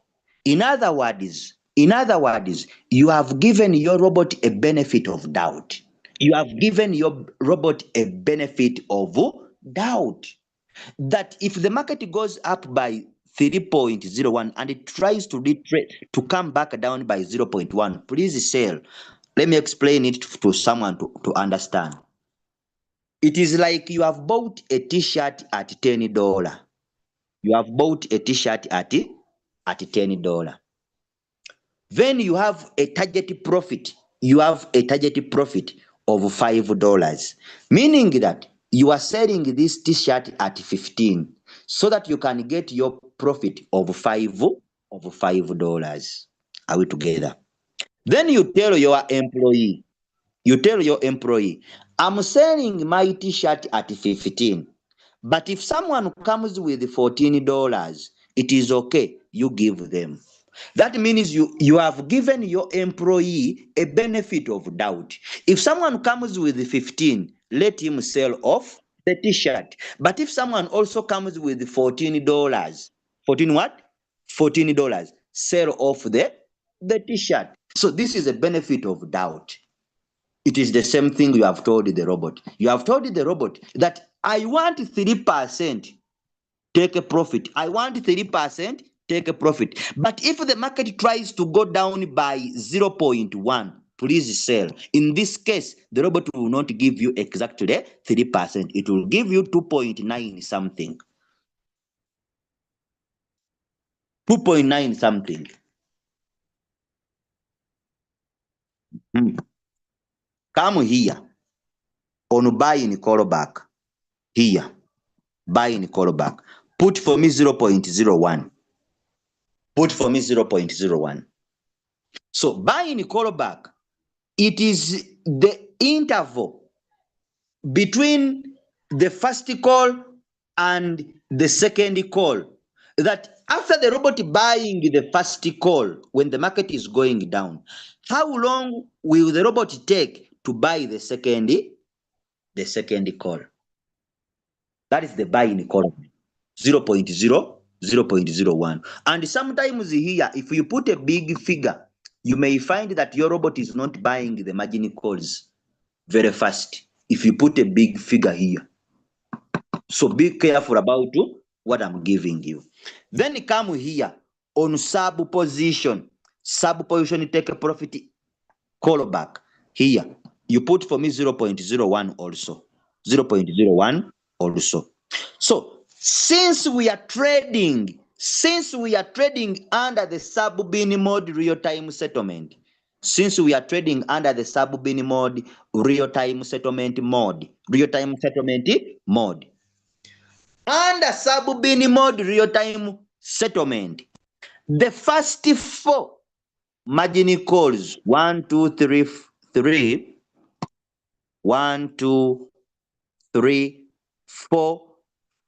In other words, you have given your robot a benefit of doubt. You have given your robot a benefit of doubt that if the market goes up by 3.01 and it tries to to come back down by 0.1, please sell. Let me explain it to someone to understand. It is like you have bought a t-shirt at $10. You have bought a t-shirt at $10. Then you have a target profit. You have a target profit of $5, meaning that you are selling this t-shirt at 15 so that you can get your profit of $5. Are we together? Then you tell your employee, I'm selling my t-shirt at 15. But if someone comes with $14, it is okay. You give them. That means you have given your employee a benefit of doubt. If someone comes with 15, let him sell off the t-shirt. But if someone also comes with $14, 14 what? $14, sell off the t-shirt. So this is a benefit of doubt. It is the same thing you have told the robot. You have told the robot that I want 3%, take a profit. I want 3%, take a profit. But if the market tries to go down by 0.1, please sell. In this case, the robot will not give you exactly 3%. It will give you 2.9 something. 2.9 something. Come here on buy in callback. Here, buy in callback. Put for me 0.01. Put for me 0.01. So buy in callback, it is the interval between the first call and the second call. That after the robot buying the first call, when the market is going down, how long will the robot take to buy the second call? That is the buy-in call. 0.0, 0.01. And sometimes here, if you put a big figure, you may find that your robot is not buying the margin calls very fast. If you put a big figure here. So be careful about what I'm giving you. Then come here on sub position. Sub position, take a profit callback. Here, you put for me 0.01 also. 0.01 also. So since we are trading under the sub-bin mode real-time settlement, real-time settlement mode, under sub-bin mode real-time settlement, the first four margin calls 1, 2, 3, 3, 1, 2, 3, 4,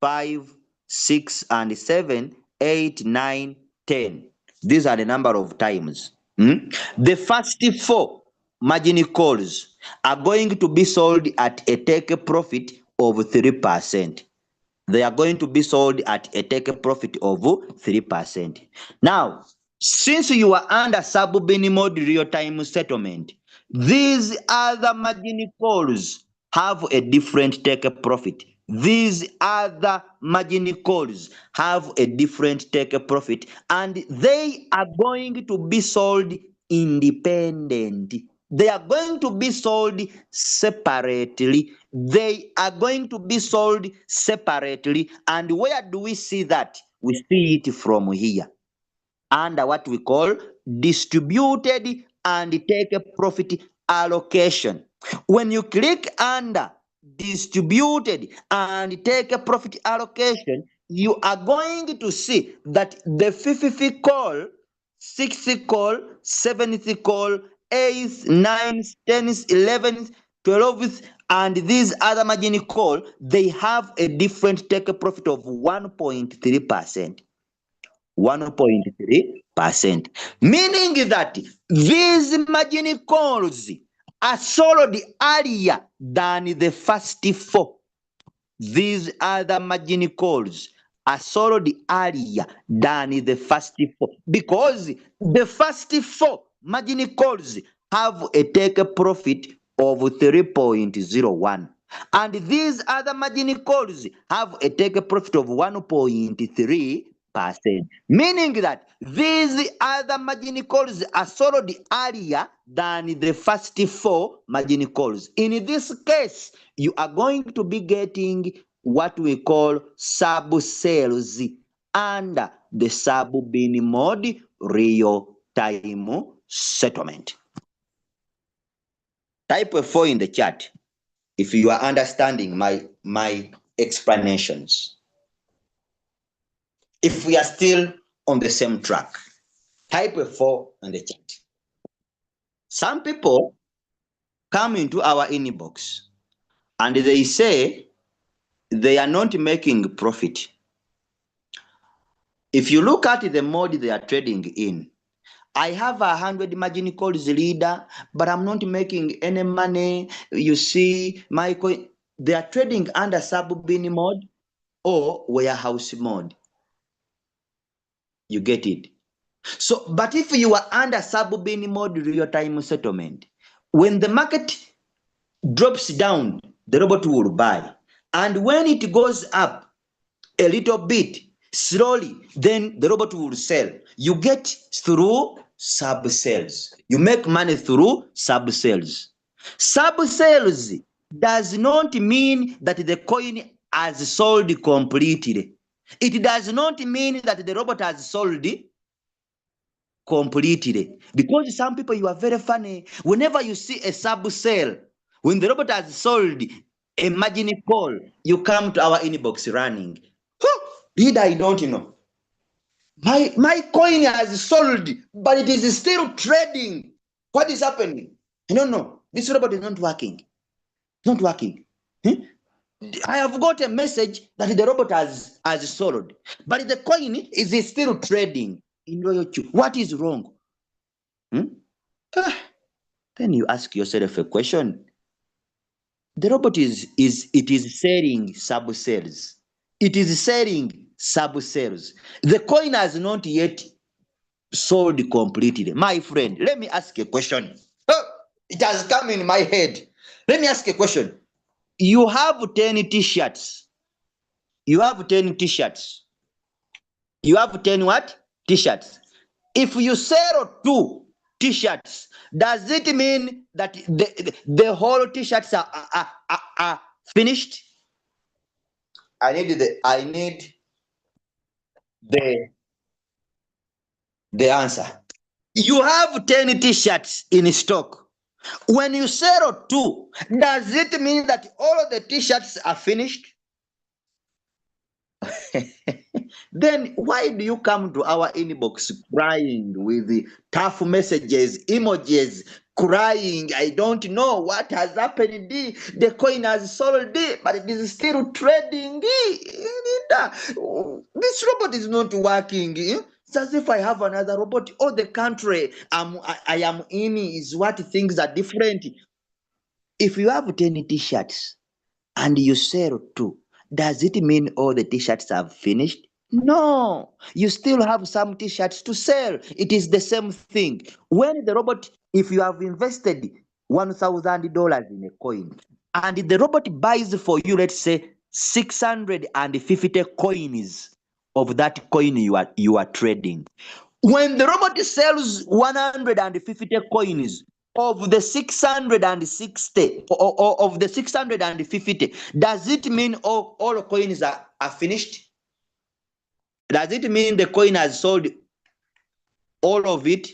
5, 6, and 7, 8, 9, 10. These are the number of times. The first four margin calls are going to be sold at a take profit of 3%. They are going to be sold at a take profit of 3%. Now, since you are under sub-bin mode real-time settlement, these other margin calls have a different take profit. These other margin calls have a different take profit, and they are going to be sold independent. They are going to be sold separately. They are going to be sold separately. And where do we see that? We see it from here, under what we call distributed and take a profit allocation. When you click under distributed and take a profit allocation, you are going to see that the fifth call, sixth call, seventh call, eighth, ninth, 10th, 11th, 12th, and these other margin call, they have a different take profit of 1.3%. 1.3%, meaning that these margin calls are sold earlier than the first four. These other margin calls are sold earlier than the first four because the first four margin calls have a take profit of 3.01, and these other margin calls have a take profit of 1.3%, meaning that these other margin calls are sold earlier than the first four margin calls. In this case, you are going to be getting what we call sub sales under the sub bin mode real time settlement. Type a 4 in the chat if you are understanding my explanations. If we are still on the same track, type a 4 in the chat. Some people come into our inbox and they say they are not making profit. If you look at the mode they are trading in, I have 100 margin calls leader, but I'm not making any money. You see, my coin, they are trading under sub-bin mode or warehouse mode. You get it? So, but if you are under sub-bin mode real-time settlement, when the market drops down, the robot will buy. And when it goes up a little bit, slowly, then the robot will sell. You get through sub sales. You make money through sub sales. Sub sales does not mean that the coin has sold completely. It does not mean that the robot has sold completely. Because some people, you are very funny. Whenever you see a sub sale, when the robot has sold a margin call, you come to our inbox running. Leader, I don't know. My coin has sold, but it is still trading. What is happening? I don't know. This robot is not working. Not working. I have got a message that the robot has sold, but the coin is still trading in Royalq. What is wrong? Then you ask yourself a question. The robot is selling sub sales. It is selling sub sales. The coin has not yet sold completely. My friend, let me ask a question. Oh, it has come in my head. Let me ask a question. You have 10 t-shirts. You have 10 t-shirts. You have 10 what? T-shirts. If you sell 2 t-shirts, does it mean that the whole t-shirts are finished? I need the answer. You have 10 t-shirts in stock. When you sell 2, does it mean that all of the t-shirts are finished? Then why do you come to our inbox crying with the tough messages, emojis, crying? I don't know what has happened. The coin has sold, but it is still trading. This robot is not working. It's as if I have another robot. All the country I am in is what things are different. If you have 10 t-shirts and you sell 2, does it mean all the t-shirts have finished? No, you still have some t-shirts to sell. It is the same thing. When the robot, if you have invested $1,000 in a coin and the robot buys for you, let's say 650 coins of that coin you are trading. When the robot sells 150 coins of the 660 or of the 650, does it mean all coins are finished? Does it mean the coin has sold all of it?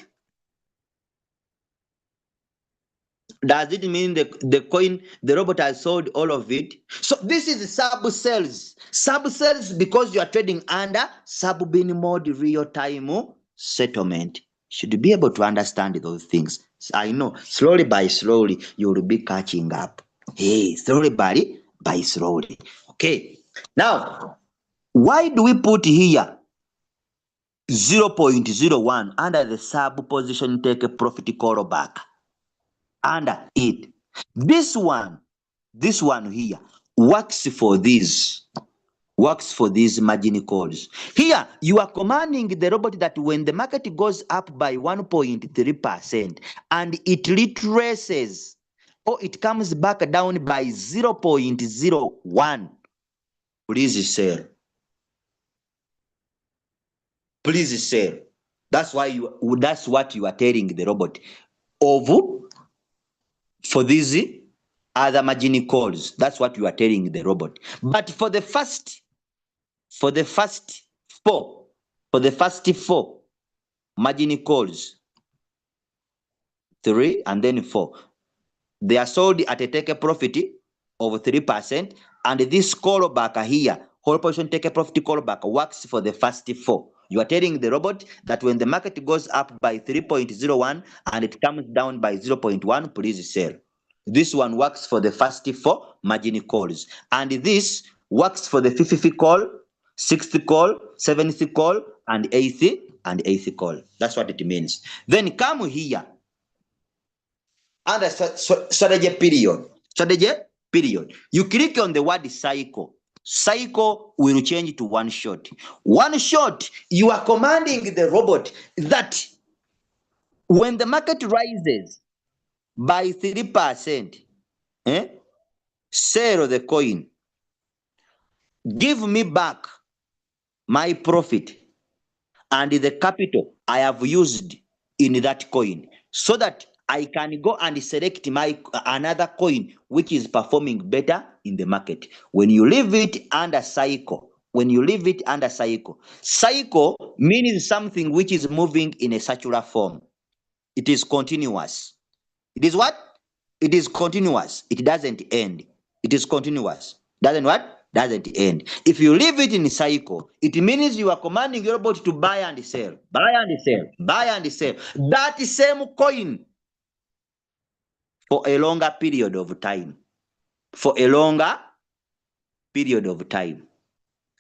Does it mean the robot has sold all of it? So this is sub sales. Sub sales because you are trading under sub-bin mode real-time settlement. Should be able to understand those things. I know slowly by slowly you will be catching up. Hey, slowly by slowly. Okay. Now, why do we put here 0.01 under the sub position take a profit callback? Under it. This one here works for these margin calls. Here, you are commanding the robot that when the market goes up by 1.3% and it retraces or it comes back down by 0.01, please sell. Please sell. That's what you are telling the robot for these other margin calls. That's what you are telling the robot. But for the first four margin calls, 3 and then 4, they are sold at a take a profit of 3%, and this callback here, whole position take a profit callback, works for the first 4. You are telling the robot that when the market goes up by 3.01 and it comes down by 0.1, please sell. This one works for the first 4 margin calls, and this works for the 5th call, 6th call, 7th call, and 8th call. That's what it means. Then come here under strategy period. You click on the word cycle. Cycle will change to one shot. One shot, you are commanding the robot that when the market rises by 3%, sell the coin. Give me back my profit and the capital I have used in that coin, so that I can go and select my another coin which is performing better in the market. When you leave it under cycle, cycle means something which is moving in a circular form. It is continuous. It is what? It is continuous. It doesn't end. It is continuous. Doesn't what? Doesn't end. If you leave it in a cycle, it means you are commanding your robot to buy and sell, buy and sell, buy and sell that same coin for a longer period of time. For a longer period of time.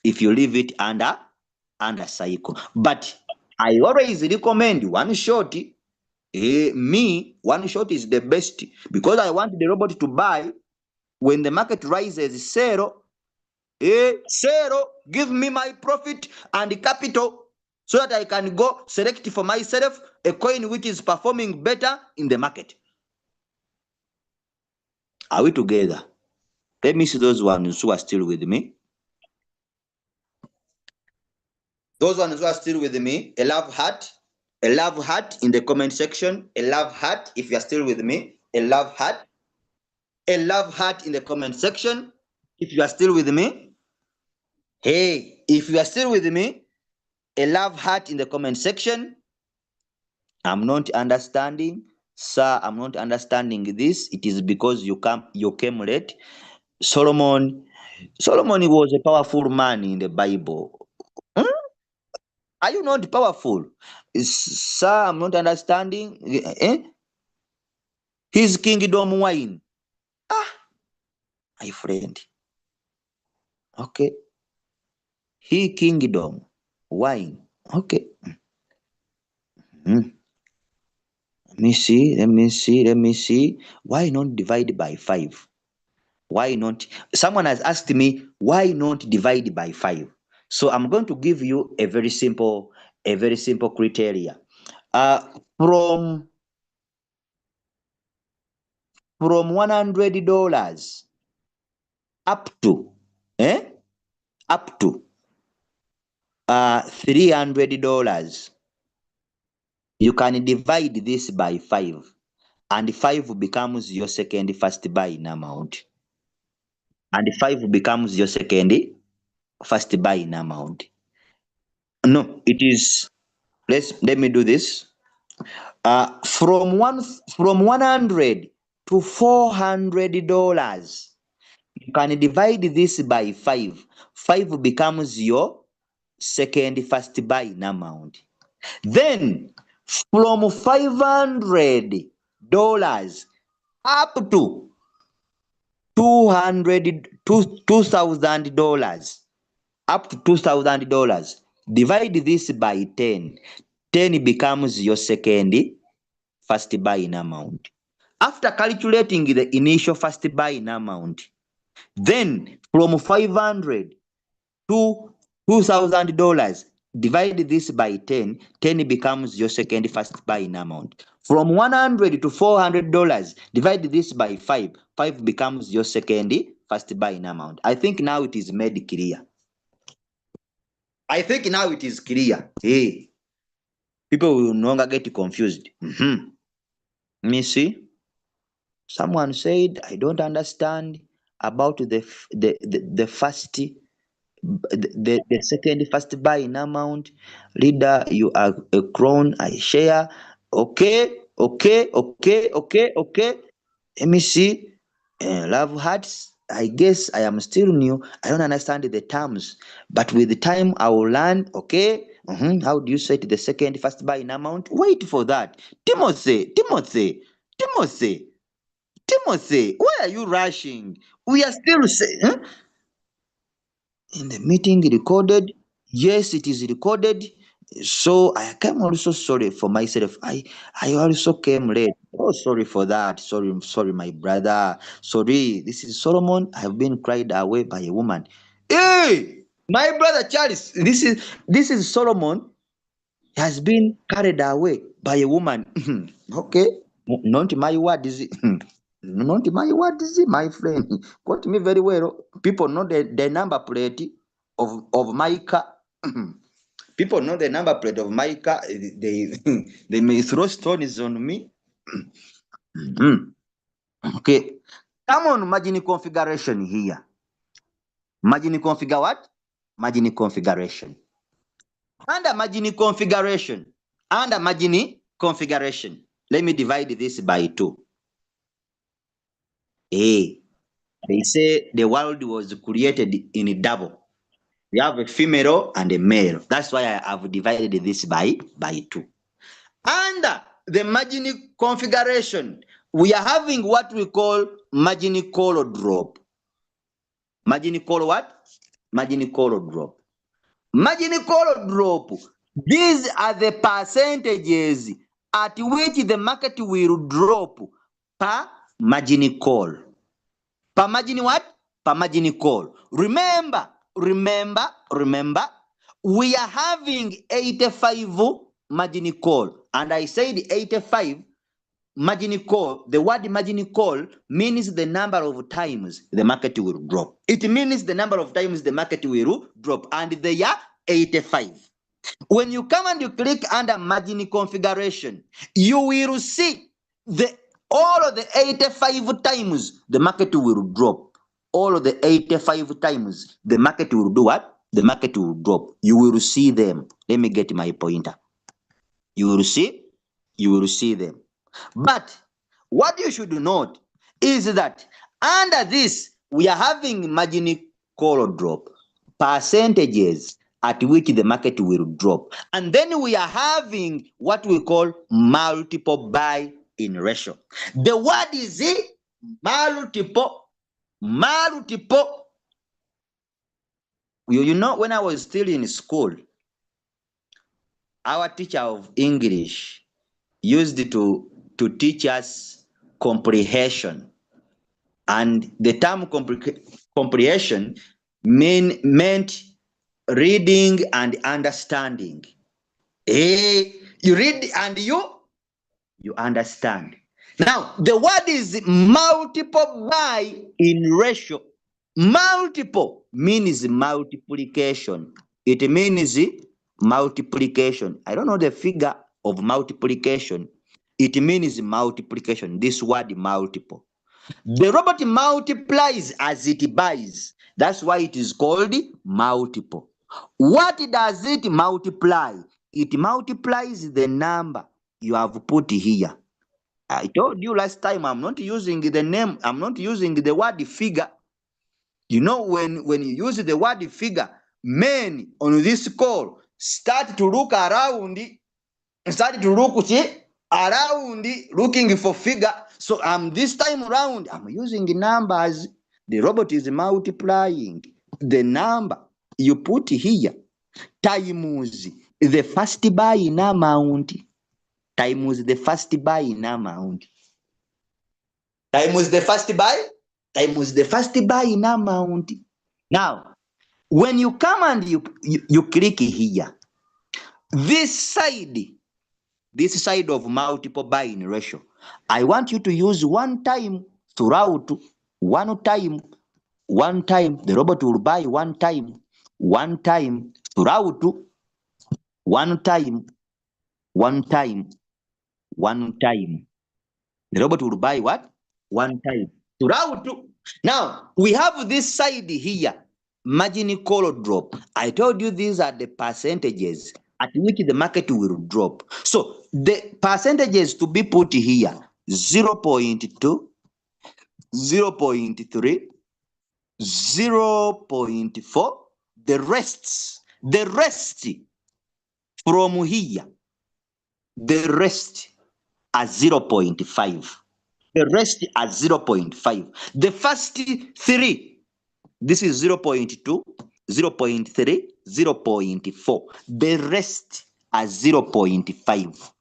If you leave it under cycle. But I always recommend one shot. One shot is the best, because I want the robot to buy when the market rises. Sell, give me my profit and capital, so that I can go select for myself a coin which is performing better in the market. Are we together? Let me see those ones who are still with me. Those ones who are still with me, a love heart in the comment section. A love heart if you are still with me. A love heart in the comment section if you are still with me. Hey, if you are still with me, a love heart in the comment section. I'm not understanding, sir. I'm not understanding this. It is because you came late. Solomon was a powerful man in the Bible. Are you not powerful? Sir, I'm not understanding. His kingdom wine. My friend. Okay. He kingdom wine. Okay. Let me see. Why not divide by 5? Why not? Someone has asked me, why not divide by 5? So I'm going to give you a very simple criteria. From $100 up to $300, you can divide this by 5, and 5 becomes your second first buying amount. And 5 becomes your second first buying amount. No, it is. Let me do this. From 100 to $400, you can divide this by 5. 5 becomes your second first buying amount. Then from $500 up to $2,000, up to $2,000. Divide this by 10. 10 becomes your second first buy-in amount. After calculating the initial first buy-in amount, then from 500 to $2,000, divide this by 10. 10 becomes your second first buy-in amount. From $100 to $400, divide this by 5. 5 becomes your second first buy-in amount. I think now it is made clear. I think now it is clear. Hey, people will no longer get confused. Let me see. Someone said, I don't understand about the first, the second first buy-in amount. Leader, you are a crown, I share. Okay. Let me see. Love hearts. I guess I am still new. I don't understand the terms, but with the time I will learn. Okay. How do you set the second first buy-in amount? Wait for that. Timothy, why are you rushing? We are still saying in the meeting recorded. Yes, it is recorded. So I came also sorry for myself. I also came late. Oh, sorry for that. Sorry, my brother. Sorry. This is Solomon. I have been cried away by a woman. Hey, my brother Charles. This is Solomon. Has been carried away by a woman. Okay, not my word is it? Not my word is it, my friend. Quote me very well. People know the number plate of my car. People know the number plate of my car. They they may throw stones on me. Okay, come on, margin configuration here. Margin configure what? Margin configuration. Under margin configuration. Under margin configuration. Let me divide this by 2. They say the world was created in a double. We have a female and a male. That's why I have divided this by 2. Under the margin configuration, we are having what we call margin call drop. Margin call what? Margin call drop. Margin call drop. These are the percentages at which the market will drop per margin call. Per margin what? Per margin call. Remember, we are having 85 margin call. And I said 85 margin call. The word margin call means the number of times the market will drop. It means the number of times the market will drop. And they are 85. When you come and you click under margin configuration, you will see all of the 85 times the market will drop. All of the 85 times the market will do what? The market will drop. You will see them. Let me get my pointer. You will see them. But what you should note is that under this, we are having margin call drop, percentages at which the market will drop. And then we are having what we call multiple buy-in ratio. The word is multiple. You know, when I was still in school, our teacher of English used to teach us comprehension. And the term comprehension meant reading and understanding. You read and you understand. Now, the word is multiple buy-in ratio. Multiple means multiplication. It means multiplication. I don't know the figure of multiplication. It means multiplication. This word multiple. The robot multiplies as it buys. That's why it is called multiple. What does it multiply? It multiplies the number you have put here. I told you last time I'm not using the name, I'm not using the word figure. You know, when you use the word figure, men on this call start to look around, looking for figure. So this time around, I'm using numbers. The robot is multiplying the number you put here times the first buying amount. Times the first buying amount. Times the first buy. Times the first buying amount. Now, when you come and you click here, this side of multiple buying ratio, I want you to use one time throughout. One time, the robot will buy one time throughout. One time. The robot will buy what? One time throughout. Now, we have this side here, margin call drop. I told you these are the percentages at which the market will drop. So the percentages to be put here, 0.2, 0.3, 0.4, the rest from here, the rest are 0.5. The rest are 0.5. The first three, this is 0.2, 0.3, 0.4. The rest are 0.5.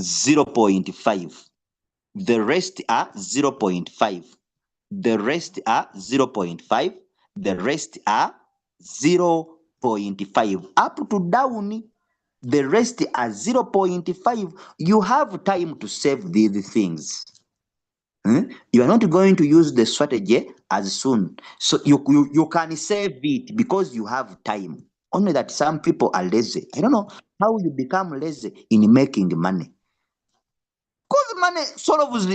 0.5. The rest are 0.5. The rest are 0.5. The rest are 0.5. Up to down, the rest are 0.5. You have time to save these things. You are not going to use the strategy as soon. So you can save it because you have time. Only that some people are lazy. I don't know how you become lazy in making money. Because money solves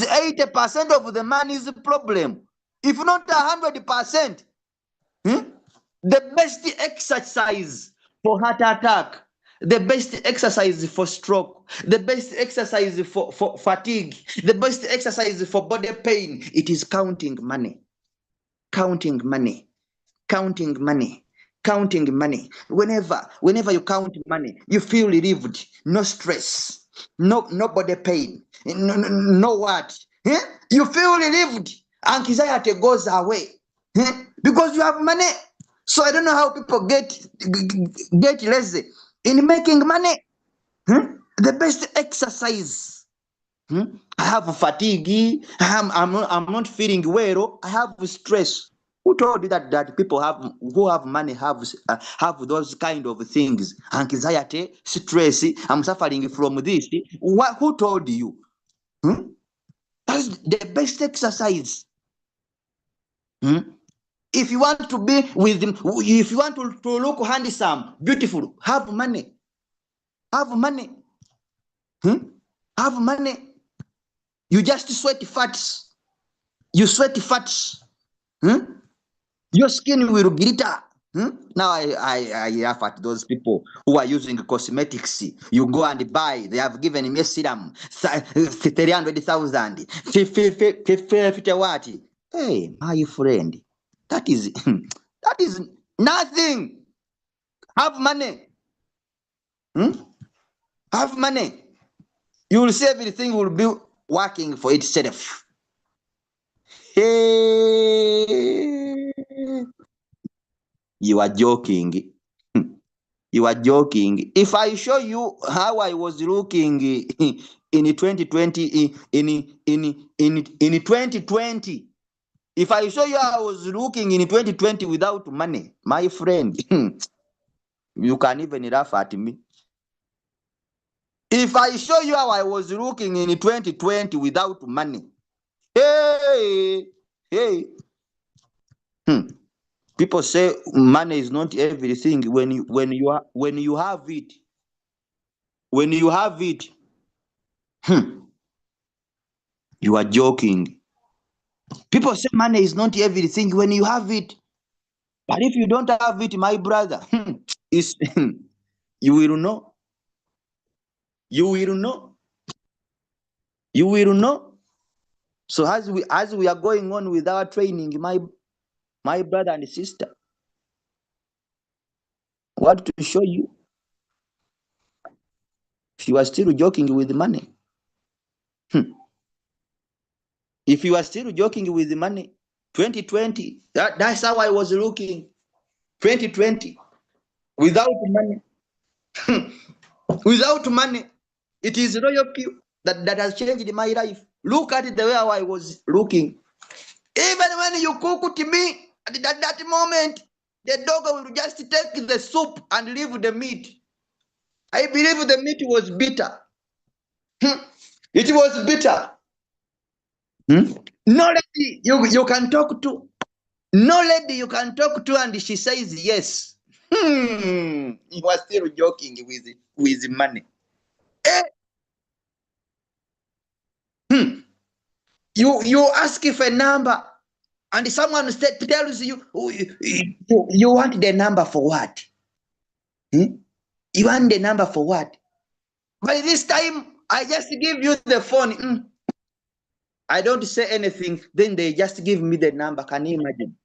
80% of the money's problem. If not 100%. The best exercise for heart attack, the best exercise for stroke, the best exercise for fatigue, the best exercise for body pain, it is counting money. Counting money. Counting money. Counting money. Whenever you count money, you feel relieved. No stress. No body pain. No what? You feel relieved. Anxiety goes away. Because you have money. So I don't know how people get lazy in making money. The best exercise. I have fatigue. I'm not feeling well. I have stress. Who told you that people who have money have those kind of things? Anxiety, stress. I'm suffering from this. Who told you? That's the best exercise. If you want to be with them, if you want to look handsome, beautiful, have money. Have money. Have money. You just sweat fats. You sweat fats. Your skin will glitter. Now I laugh at those people who are using cosmetics. You go and buy. They have given me serum 300,000. 50 what? Hey, my friend, that is nothing. Have money. Have money. You will see everything will be working for itself. Hey. You are joking. You are joking. If I show you how I was looking in 2020, in 2020, if I show you how I was looking in 2020 without money, my friend, you can even laugh at me. If I show you how I was looking in 2020 without money, hey. People say money is not everything. When you have it, you are joking. People say money is not everything when you have it, but if you don't have it, my brother, is you will know. You will know. You will know. So as we are going on with our training, my brother and sister, what to show you? If you are still joking with money, If you are still joking with the money, 2020, that's how I was looking. 2020, without money. Without money, it is Royalq that has changed my life. Look at the way how I was looking. Even when you cook to me, at that moment, the dog will just take the soup and leave the meat. I believe the meat was bitter. It was bitter. No lady you can talk to. No lady you can talk to, and she says yes. You are still joking with money. Eh? You ask if a number, and someone tells you, you want the number for what? You want the number for what? By this time, I just give you the phone. I don't say anything. Then they just give me the number. Can you imagine?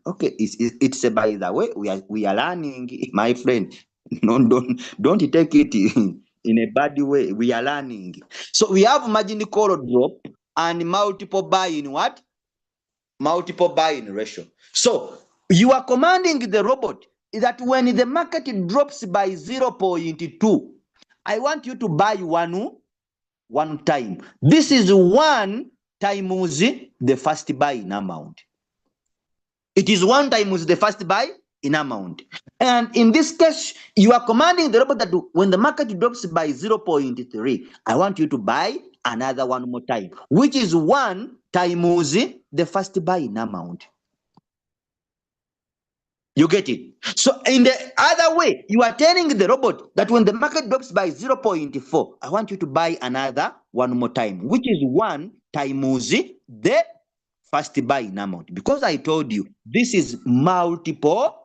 Okay, it's a, by the way, we are learning, my friend. No, don't take it in a bad way. We are learning. So we have margin call drop and multiple buy in what? Multiple buying ratio. So you are commanding the robot that when the market drops by 0.2, I want you to buy one time. This is 1 times the first buy in amount. It is 1 times the first buy in amount. And in this case, you are commanding the robot that when the market drops by 0.3, I want you to buy another one more time, which is 1 times the first buy in amount. You get it? So in the other way, you are telling the robot that when the market drops by 0.4, I want you to buy another one more time, which is 1 times the first buying amount. Because I told you, this is multiple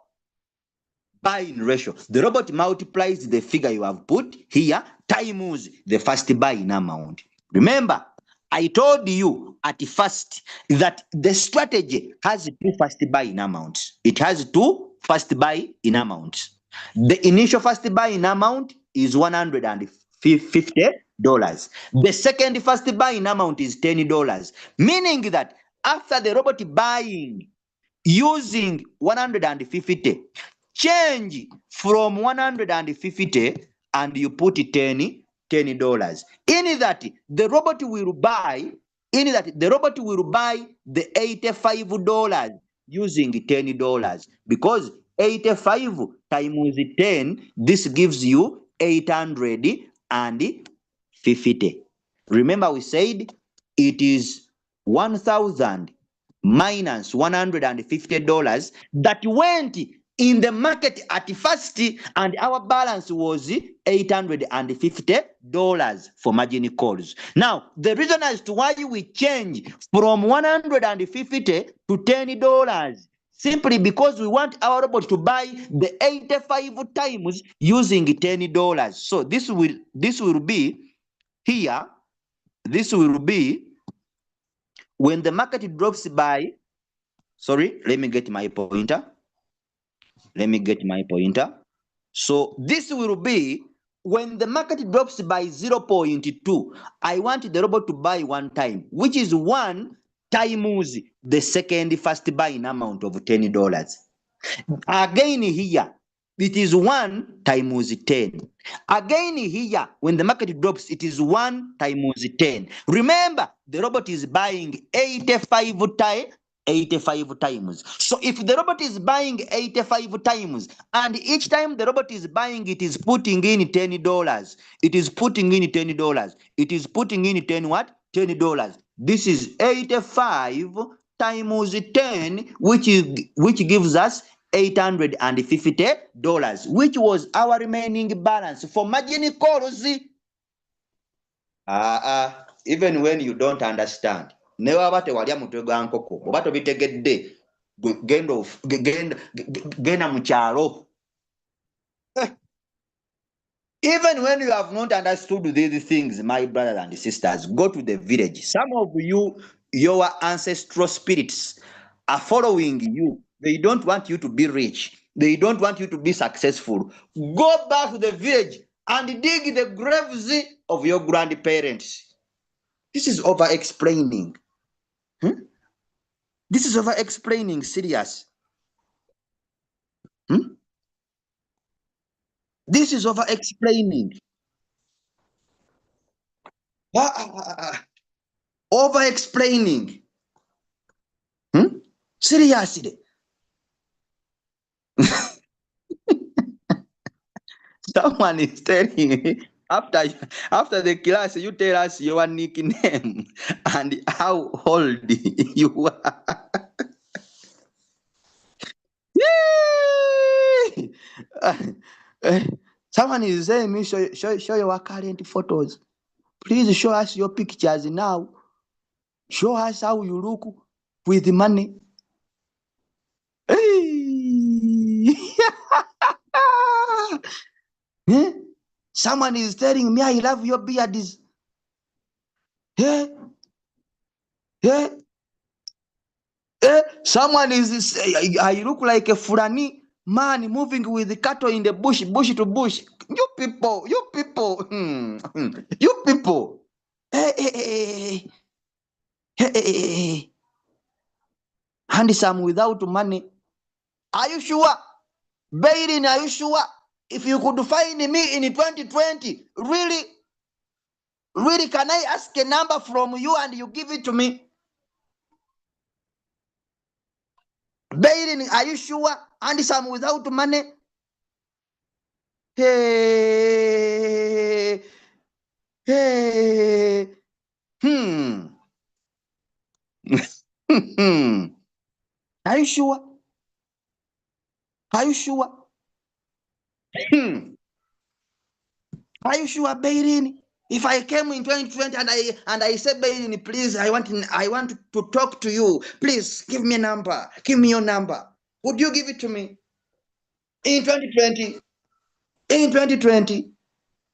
buying ratio. The robot multiplies the figure you have put here times the first buying amount. Remember, I told you at first that the strategy has 2 first buying amounts. It has 2 first buying amounts. The initial first buying amount is $150. The second first buying amount is $10, meaning that after the robot buying using 150, change from 150 and you put $10. In that the robot will buy, the $85 using $10, because 85 times 10, this gives you 850. Remember, we said it is 1,000 minus $150 that went in the market at first, and our balance was $850 for margin calls. Now, the reason as to why we change from 150 to $10, simply because we want our robot to buy the 85 times using $10. So this will be here. This will be when the market drops by, sorry, let me get my pointer. So this will be when the market drops by 0.2, I want the robot to buy one time, which is 1 times the second first buying amount of $10. Again here, it is 1 times 10. Again here, when the market drops, it is 1 times 10. Remember, the robot is buying 85 times. So if the robot is buying 85 times, and each time the robot is buying, it is putting in $10. It is putting in $10. It is putting in 10 what? $10. This is 85 times 10, which gives us $850, which was our remaining balance for margin calls. Even when you don't understand, never bate walya mutwe gwa nkoko oba tobitegedde genda mu kyalo. Even when you have not understood these things, my brothers and sisters, go to the village. Some of you, your ancestral spirits are following you. They don't want you to be rich. They don't want you to be successful. Go back to the village and dig the graves of your grandparents. This is over-explaining. This is over-explaining, serious. This is over-explaining. Over-explaining. Seriously. Someone is telling me after the class, you tell us your nickname and how old you are. Someone is saying me show your current photos. Please show us your pictures now. Show us how you look with money. Someone is telling me I love your beards. Someone is I look like a Fulani man moving with the cattle in the bush to bush. You people. You people. Handsome without money. Are you sure? Bailing, are you sure? If you could find me in 2020, really, can I ask a number from you and you give it to me? Bailing, are you sure? Handsome without money? Hey. Are you sure? Are you sure? Are you sure, Bailing? If I came in 2020 and I said, Bailing, please, I want to talk to you. Please give me a number. Give me your number. Would you give it to me? In 2020. In 2020.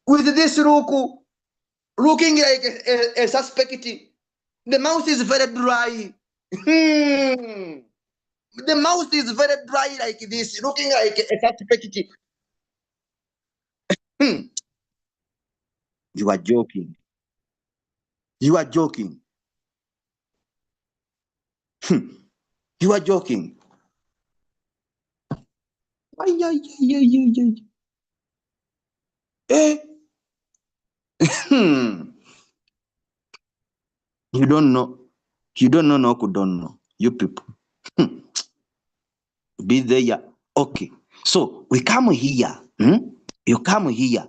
With this looking like a suspect. The mouth is very dry. The mouth is very dry like this, looking like a suspect. You are joking. You are joking. You are joking. You don't know. You don't know, no, don't know. You people. Be there. Okay. So we come here. You come here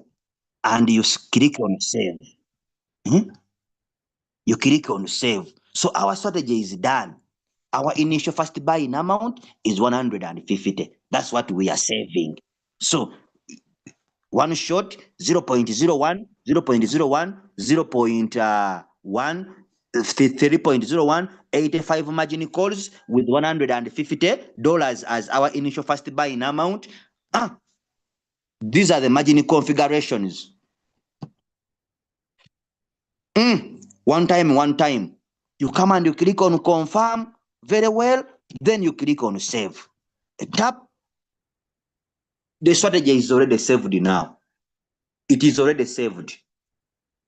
and you click on save. You click on save. So our strategy is done. Our initial first buy-in amount is 150. That's what we are saving. So one shot 0.01, 0.01, 0.1, 3.01, 85 margin calls with $150 as our initial first buy-in amount. These are the margin configurations. One time. You come and you click on confirm very well. Then you click on save. Tap. The strategy is already saved now. It is already saved.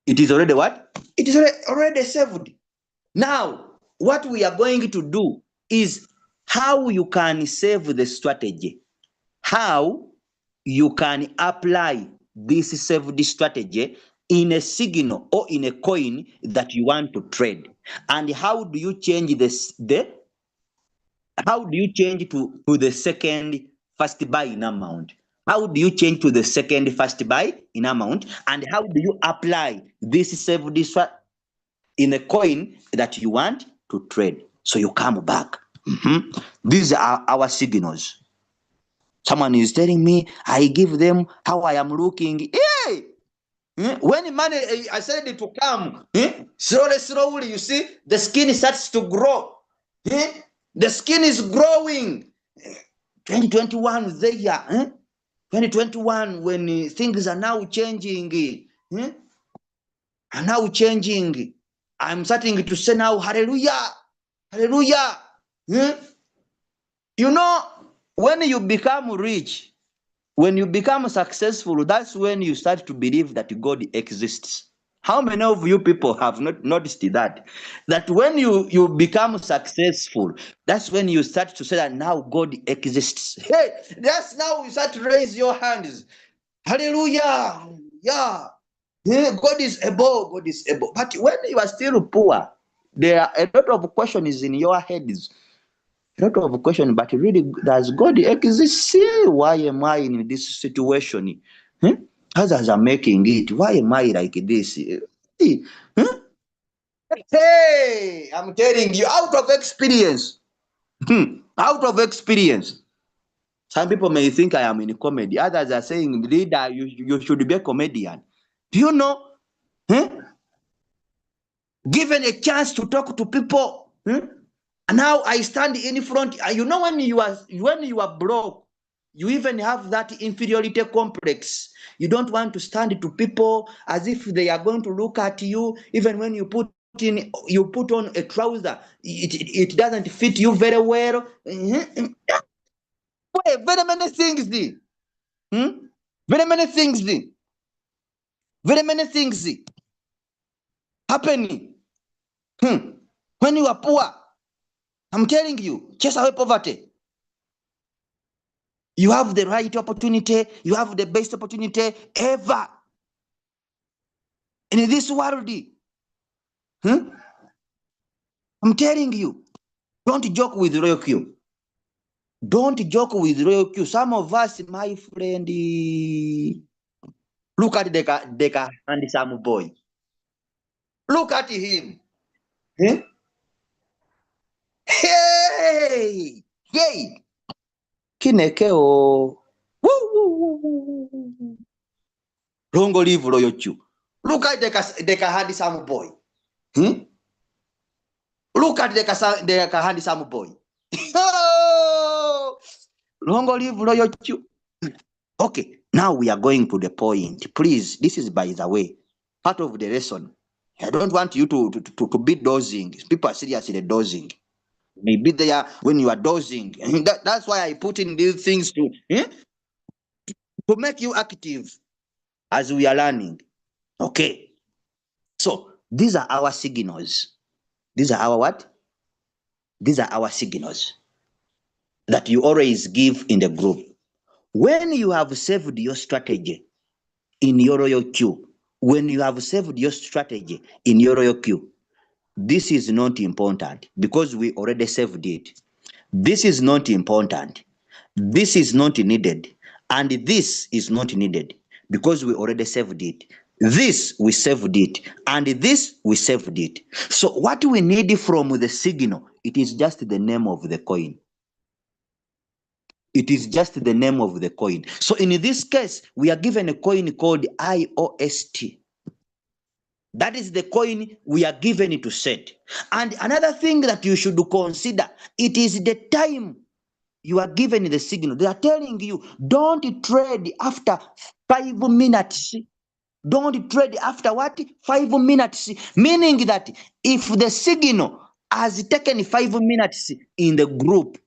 It is already what? It is already saved. Now, what we are going to do is how you can save the strategy. How you can apply this saved strategy in a signal or in a coin that you want to trade. And how do you change how do you change to the second first buy in amount? How do you change to the second first buy in amount? And how do you apply this saved in a coin that you want to trade? So you come back. These are our signals. Someone is telling me, I give them how I am looking. Hey! When money, I said it to come, slowly, you see, the skin starts to grow. The skin is growing. 2021 there. 2021, when things are now changing. Are now changing. I'm starting to say now, hallelujah. Hallelujah. You know, when you become rich, when you become successful, that's when you start to believe that God exists. How many of you people have not noticed that? That when you become successful, that's when you start to say that now God exists. Hey, that's now you start to raise your hands. Hallelujah. Yeah. Yeah, God is able. God is able. But when you are still poor, there are a lot of questions in your heads. A lot of questions, but really, does God exist? Why am I in this situation? Hmm? Others are making it. Why am I like this? Hmm? Hey, I'm telling you, out of experience. Out of experience. Some people may think I am in comedy. Others are saying, leader, you should be a comedian. Do you know? Hmm? Given a chance to talk to people. And now I stand in front. You know, when you are broke, you even have that inferiority complex. You don't want to stand to people as if they are going to look at you. Even when you put on a trouser, it doesn't fit you very well. Very many things. Very many things. Very many things happening. When you are poor, I'm telling you, chase away poverty. You have the right opportunity. You have the best opportunity ever in this world. I'm telling you, don't joke with Royalq. Don't joke with Royalq. Some of us, my friend, look at the handsome boy. Look at him. Hey, hey, Kinekeo. Woo. Long live Royalq. Look at the handsome boy. Look at the handsome boy. Oh, long live Royalq. Okay, now we are going to the point. Please, this is, by the way, part of the lesson. I don't want you to be dozing. People are seriously dozing. Maybe they are when you are dozing. That's why I put in these things to make you active as we are learning. Okay. So these are our signals. These are our what? These are our signals that you always give in the group. When you have saved your strategy in your Royalq, when you have saved your strategy in your Royalq, this is not important because we already saved it. This is not important. This is not needed. And this is not needed because we already saved it. This we saved it. And this we saved it. So what we need from the signal, it is just the name of the coin. It is just the name of the coin. So in this case, we are given a coin called IOST. That is the coin we are given to set. And another thing that you should consider, it is the time you are given the signal. They are telling you, don't trade after 5 minutes. Don't trade after what? 5 minutes. Meaning that if the signal has taken 5 minutes in the group,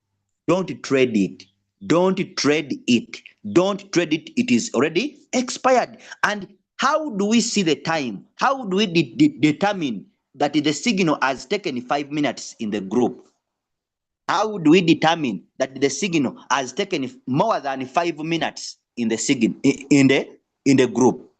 don't trade it. Don't trade it. Don't trade it. It is already expired. And how do we see the time? How do we determine that the signal has taken 5 minutes in the group? How do we determine that the signal has taken more than 5 minutes in the signal in the group?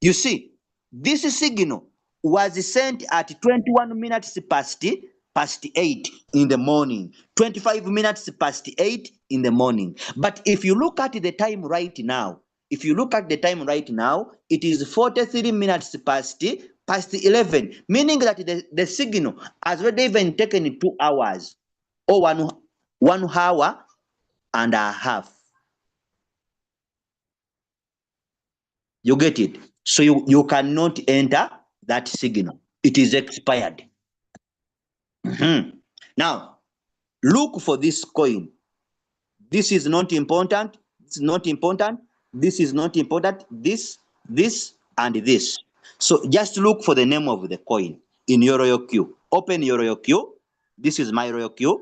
You see, this signal was sent at 21 minutes past 8 in the morning, 25 minutes past 8 in the morning. But if you look at the time right now, it is 43 minutes past 11, meaning that the signal has already even taken 2 hours or 1 hour and a half. You get it? So you cannot enter that signal. It is expired. Now, look for this coin. This is not important. It's not important. This is not important. This, and this. So just look for the name of the coin in your Royalq. Open your Royalq. This is my Royalq.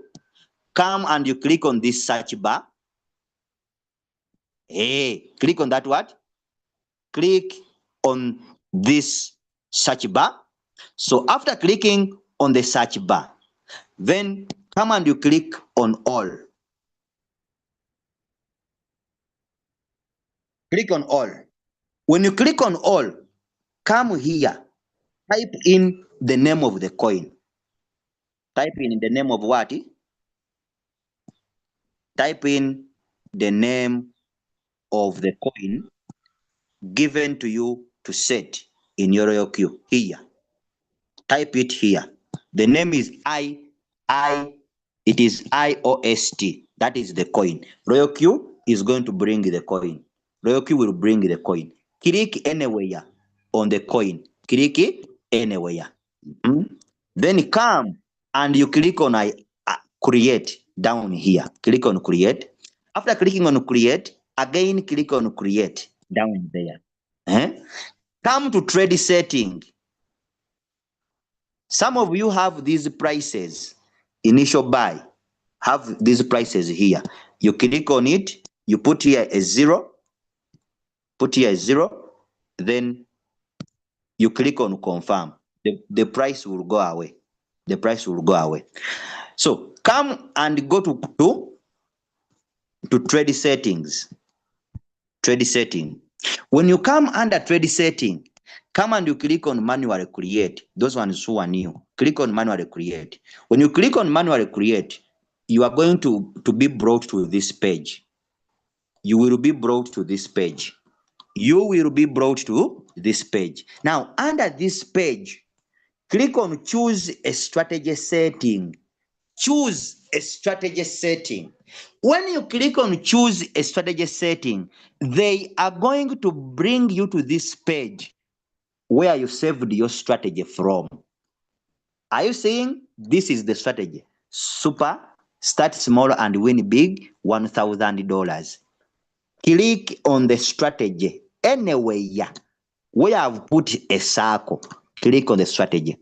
Come and you click on this search bar. Hey, click on that what? Click on this search bar. So after clicking on the search bar, then come and you click on all. Click on all. When you click on all, come here, type in the name of the coin. Type in the name of what? Type in the name of the coin given to you to set in your Royalq here. Type it here. The name is it is IOST. That is the coin. Royalq is going to bring the coin. Royalq will bring the coin. Click anywhere on the coin. Click anywhere. Then come and you click on create down here. Click on create. After clicking on create, again click on create down there. Come to trade setting. Some of you have these prices. Initial buy. Have these prices here. You click on it. You put here a 0. Put here a 0. Then you click on confirm. The price will go away. The price will go away. So come and go to trade settings. Trade setting. When you come under trade setting, come and you click on manual create. Those ones who are new, click on manual create. When you click on manual create, you are going to be brought to this page. You will be brought to this page. You will be brought to this page. Now, under this page, click on choose a strategy setting. Choose a strategy setting. When you click on choose a strategy setting, they are going to bring you to this page where you saved your strategy from. Are you seeing? This is the strategy. Super, start small and win big, $1,000. Click on the strategy anywhere where I've put a circle. Click on the strategy.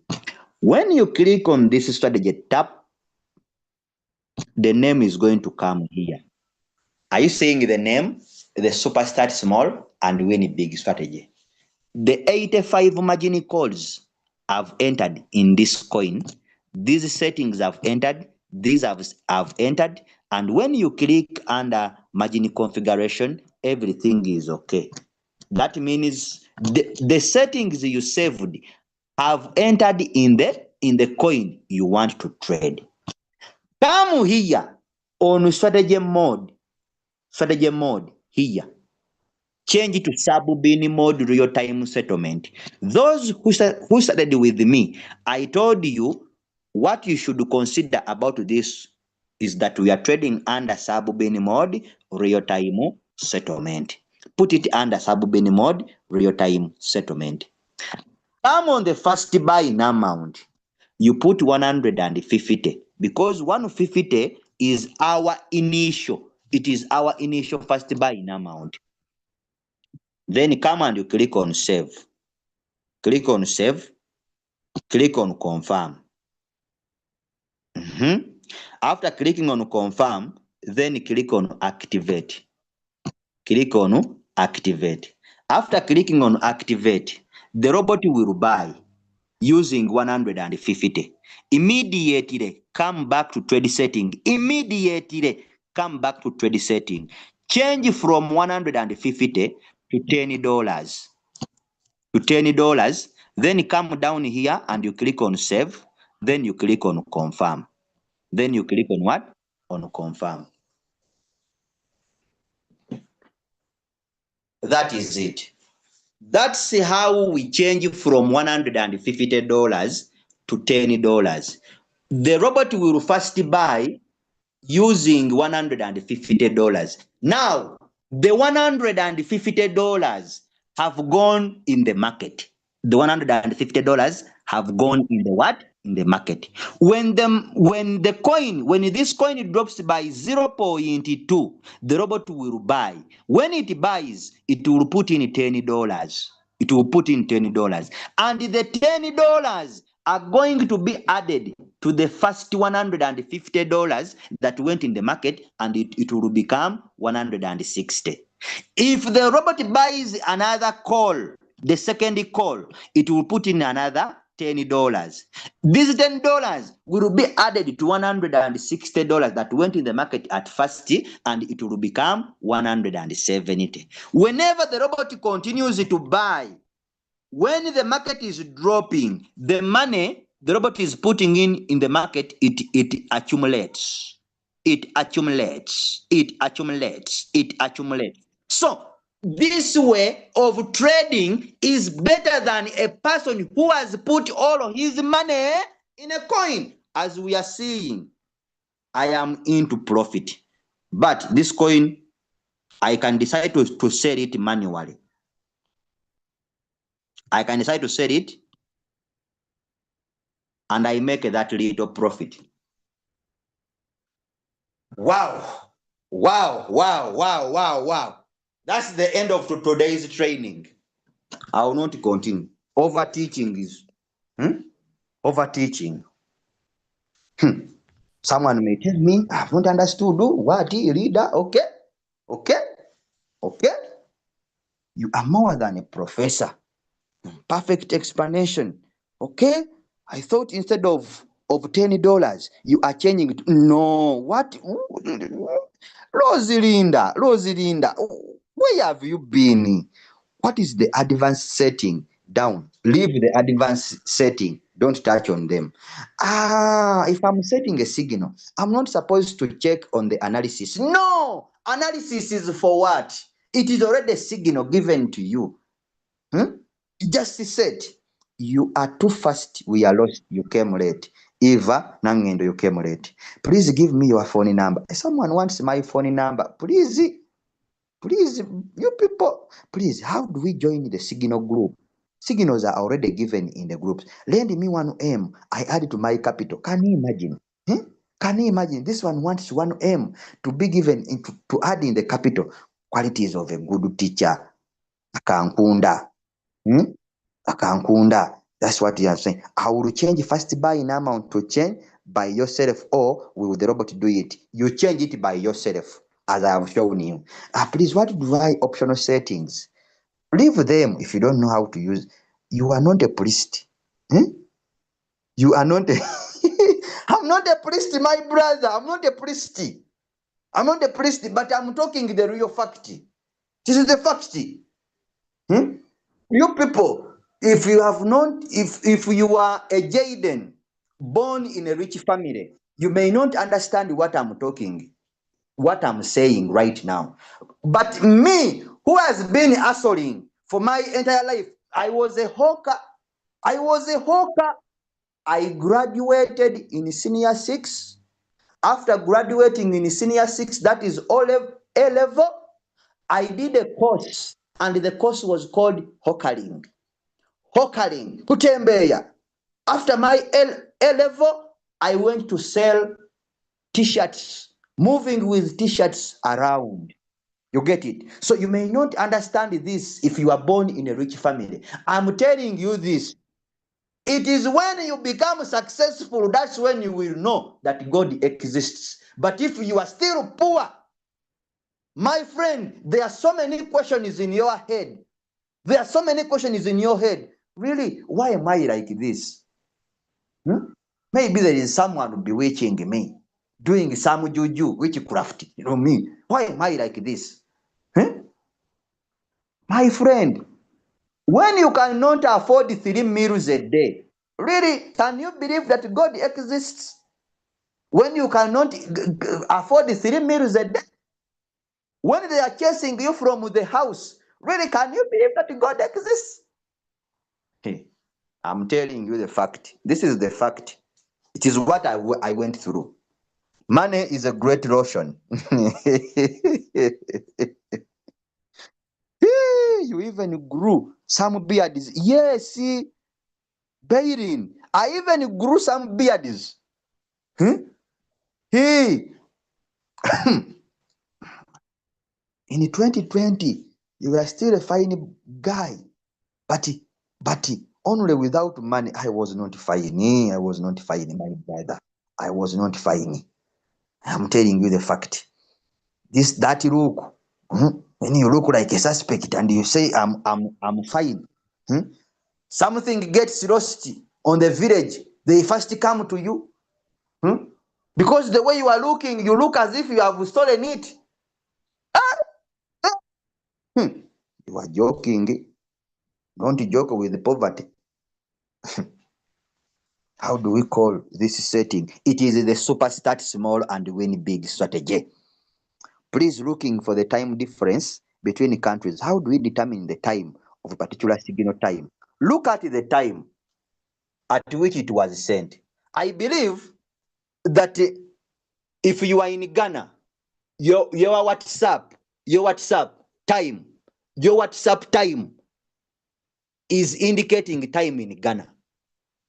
When you click on this strategy, tap, the name is going to come here. Are you seeing the name? The super start small and win big strategy. The 85 margin calls I've entered in this coin. These settings I've entered. These I've entered. And when you click under margin configuration, everything is okay. That means the settings you saved have entered in the coin you want to trade. Come here on strategy mode here. Change to sub-bin mode real-time settlement. Those who started with me, I told you what you should consider about this is that we are trading under sub-bin mode real-time settlement. Put it under sub-bin mode real-time settlement. Come on the first buy-in amount. You put 150 because 150 is our initial. It is our initial first buy-in amount. Then come and you click on save. Click on save. Click on confirm. After clicking on confirm, then click on activate. Click on activate. After clicking on activate, the robot will buy using 150. Immediately come back to trade setting. Immediately come back to trade setting. Change from 150 to $10. To $10. Then come down here and you click on save. Then you click on confirm. Then you click on what? On confirm. That is it. That's how we change from $150 to $10. The robot will first buy using $150. Now, the $150 have gone in the market. The $150 have gone in the what? In the market. When this coin drops by 0.2, the robot will buy. When it buys, it will put in $10. It will put in $10. And the $10 are going to be added to the first $150 that went in the market, and it will become $160. If the robot buys another call the second call, it will put in another $10. These $10 will be added to $160 that went in the market at first, and it will become 170. Whenever the robot continues to buy, when the market is dropping, the money the robot is putting in the market, it accumulates. It accumulates. It accumulates. It accumulates. So this way of trading is better than a person who has put all of his money in a coin. As we are seeing, I am into profit, but this coin, I can decide to sell it manually. I can decide to sell it, and I make that little profit. Wow. Wow, wow, wow, wow, wow. That's the end of today's training. I will not continue. Overteaching is overteaching. Someone may tell me, I haven't understood what leader. Okay, okay, okay. You are more than a professor. Perfect explanation. Okay. I thought instead of $10, you are changing it. No, what? Rosalinda, where have you been? What is the advanced setting? Down. Leave the advanced setting. Don't touch on them. If I'm setting a signal, I'm not supposed to check on the analysis. No, analysis is for what? It is already a signal given to you. Just said, you are too fast, we are lost, you came late. Eva Nangendo, you came late. Please give me your phone number. Someone wants my phone number. Please, you people, please, how do we join the signal group? Signals are already given in the groups. Lend me 1M, I add to my capital. Can you imagine? Can you imagine? This one wants 1M to be given to add in the capital. Qualities of a good teacher. Akankunda. Akankunda. That's what you are saying. I will change first buying amount to change by yourself, or will the robot do it? You change it by yourself, as I have shown you. Please, what do I optional settings? Leave them if you don't know how to use. You are not a priest. You are not a I'm not a priest, my brother. I'm not a priest. I'm not a priest, but I'm talking the real fact. This is the fact. You people, if you have not, if you are a Jaden born in a rich family, you may not understand what I'm talking, what I'm saying right now. But me, who has been hustling for my entire life, I was a hawker. I was a hawker. I graduated in senior 6. After graduating in senior 6, that is A level, I did a course, and the course was called hawkering. Hawkering, kutembeya. After my A level, I went to sell t-shirts, moving with t-shirts around. You get it? So you may not understand this if you are born in a rich family. I'm telling you this. It is when you become successful, that's when you will know that God exists. But if you are still poor, my friend, there are so many questions in your head. There are so many questions in your head. Really, why am I like this? Maybe there is someone bewitching me, doing some juju, witchcraft. You know me. Why am I like this? My friend, when you cannot afford 3 meals a day, really, can you believe that God exists? When you cannot afford 3 meals a day, when they are chasing you from the house, really, can you believe that God exists? Hey, I'm telling you the fact. This is the fact. It is what I went through. Money is a great lotion. You even grew some beards. Yes, see, Bairin. I even grew some beards. Hey, in 2020, you were still a fine guy, but only without money. I was not fine. I was not fine, my brother. I was not fine. I'm telling you the fact. That look, when you look like a suspect and you say I'm fine, Something gets lost on the village, they first come to you. Because the way you are looking, you look as if you have stolen it. You are joking. Don't joke with poverty. How do we call this setting? It is the super start small and win big strategy. Please looking for the time difference between countries. How do we determine the time of a particular signal time? Look at the time at which it was sent. I believe that if you are in Ghana, your WhatsApp time, your WhatsApp time is indicating time in Ghana.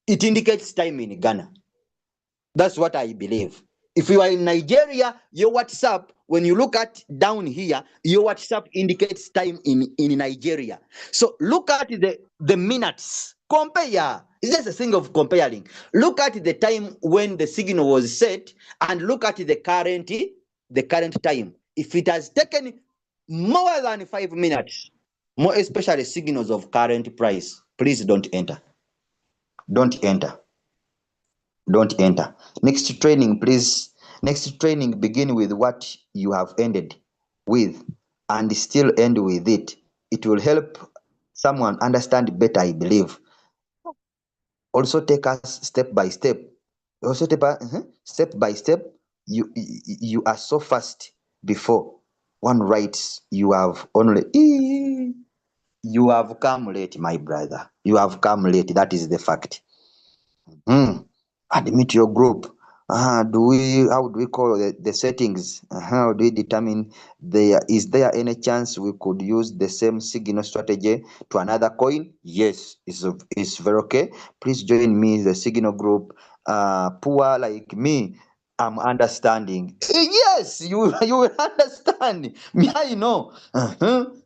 It indicates time in Ghana. That's what I believe. If you are in Nigeria, your WhatsApp, when you look at down here, your WhatsApp indicates time in Nigeria. So look at the minutes. Compare. It's just a thing of comparing. Look at the time when the signal was set and look at the current time. If it has taken more than 5 minutes, more especially signals of current price, please don't enter. Don't enter. Don't enter. Next training, please. Next training, begin with what you have ended with and still end with it. It will help someone understand better, I believe. Also take us step by step. Also step by step. You are so fast before one writes. You have only you have come late, my brother. You have come late. That is the fact. Admit your group. How do we call the settings? How do we determine is there any chance we could use the same signal strategy to another coin? Yes, it's very okay. Please join me the signal group. Poor like me, I'm understanding. Yes, you will understand. Me, I know.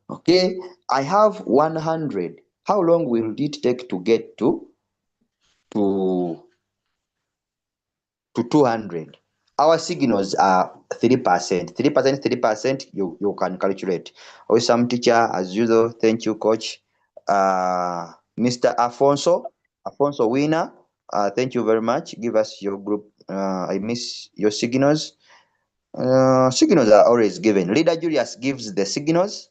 Okay, I have 100. How long will it take to get to 200? Our signals are 3%. 3%, 3%, you can calculate. Awesome teacher, as usual. Thank you, coach. Mr. Afonso Winner, thank you very much. Give us your group. I miss your signals. Signals are always given. Leader Julius gives the signals.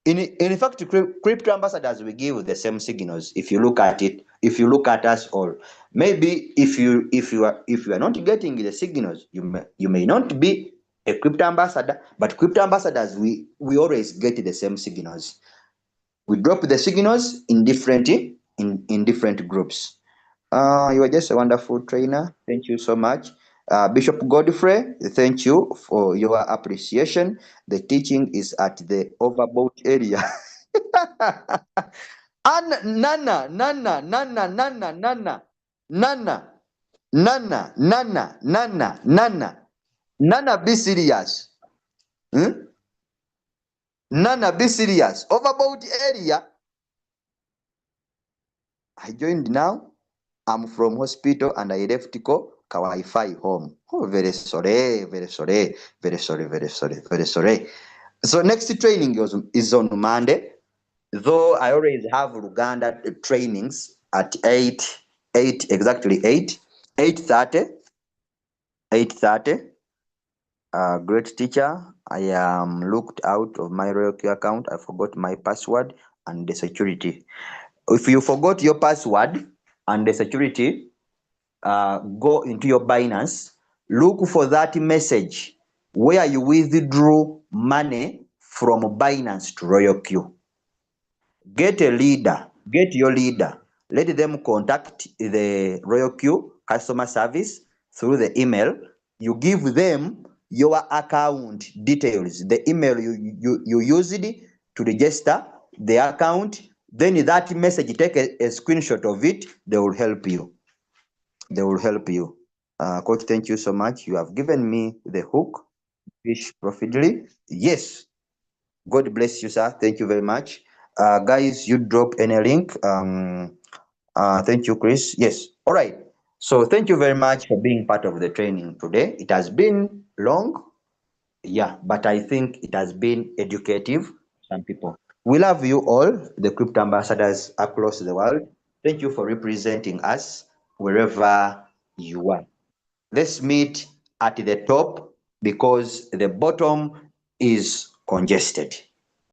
In fact, crypto ambassadors will give the same signals. If you look at it, if you look at us all, maybe if you are not getting the signals, you may not be a crypto ambassador. But crypto ambassadors, we always get the same signals. We drop the signals in different groups. You are just a wonderful trainer. Thank you so much. Bishop Godfrey, thank you for your appreciation. The teaching is at the overboard area. And Nana, be serious. Nana, be serious. Overboard area. I joined now. I'm from hospital and I left Wi-Fi home. Oh, very sorry, very sorry, very sorry, very sorry, very sorry. So next training is on Monday. Though I always have Luganda trainings at 8:30, 8:30. Great teacher. I am looked out of my Royalq account. I forgot my password and the security. If you forgot your password and the security, go into your Binance, look for that message where you withdraw money from Binance to Royalq. Get your leader. Let them contact the Royalq customer service through the email. You give them your account details, the email you used to register the account. Then that message, take a screenshot of it. They will help you. Coach, thank you so much. You have given me the hook. Fish profitably. Yes. God bless you, sir. Thank you very much. Guys, you drop any link. Thank you, Chris. Yes. All right. So thank you very much for being part of the training today. It has been long. Yeah, but I think it has been educative. Some people. We love you all, the crypto ambassadors across the world. Thank you for representing us wherever you are. Let's meet at the top because the bottom is congested.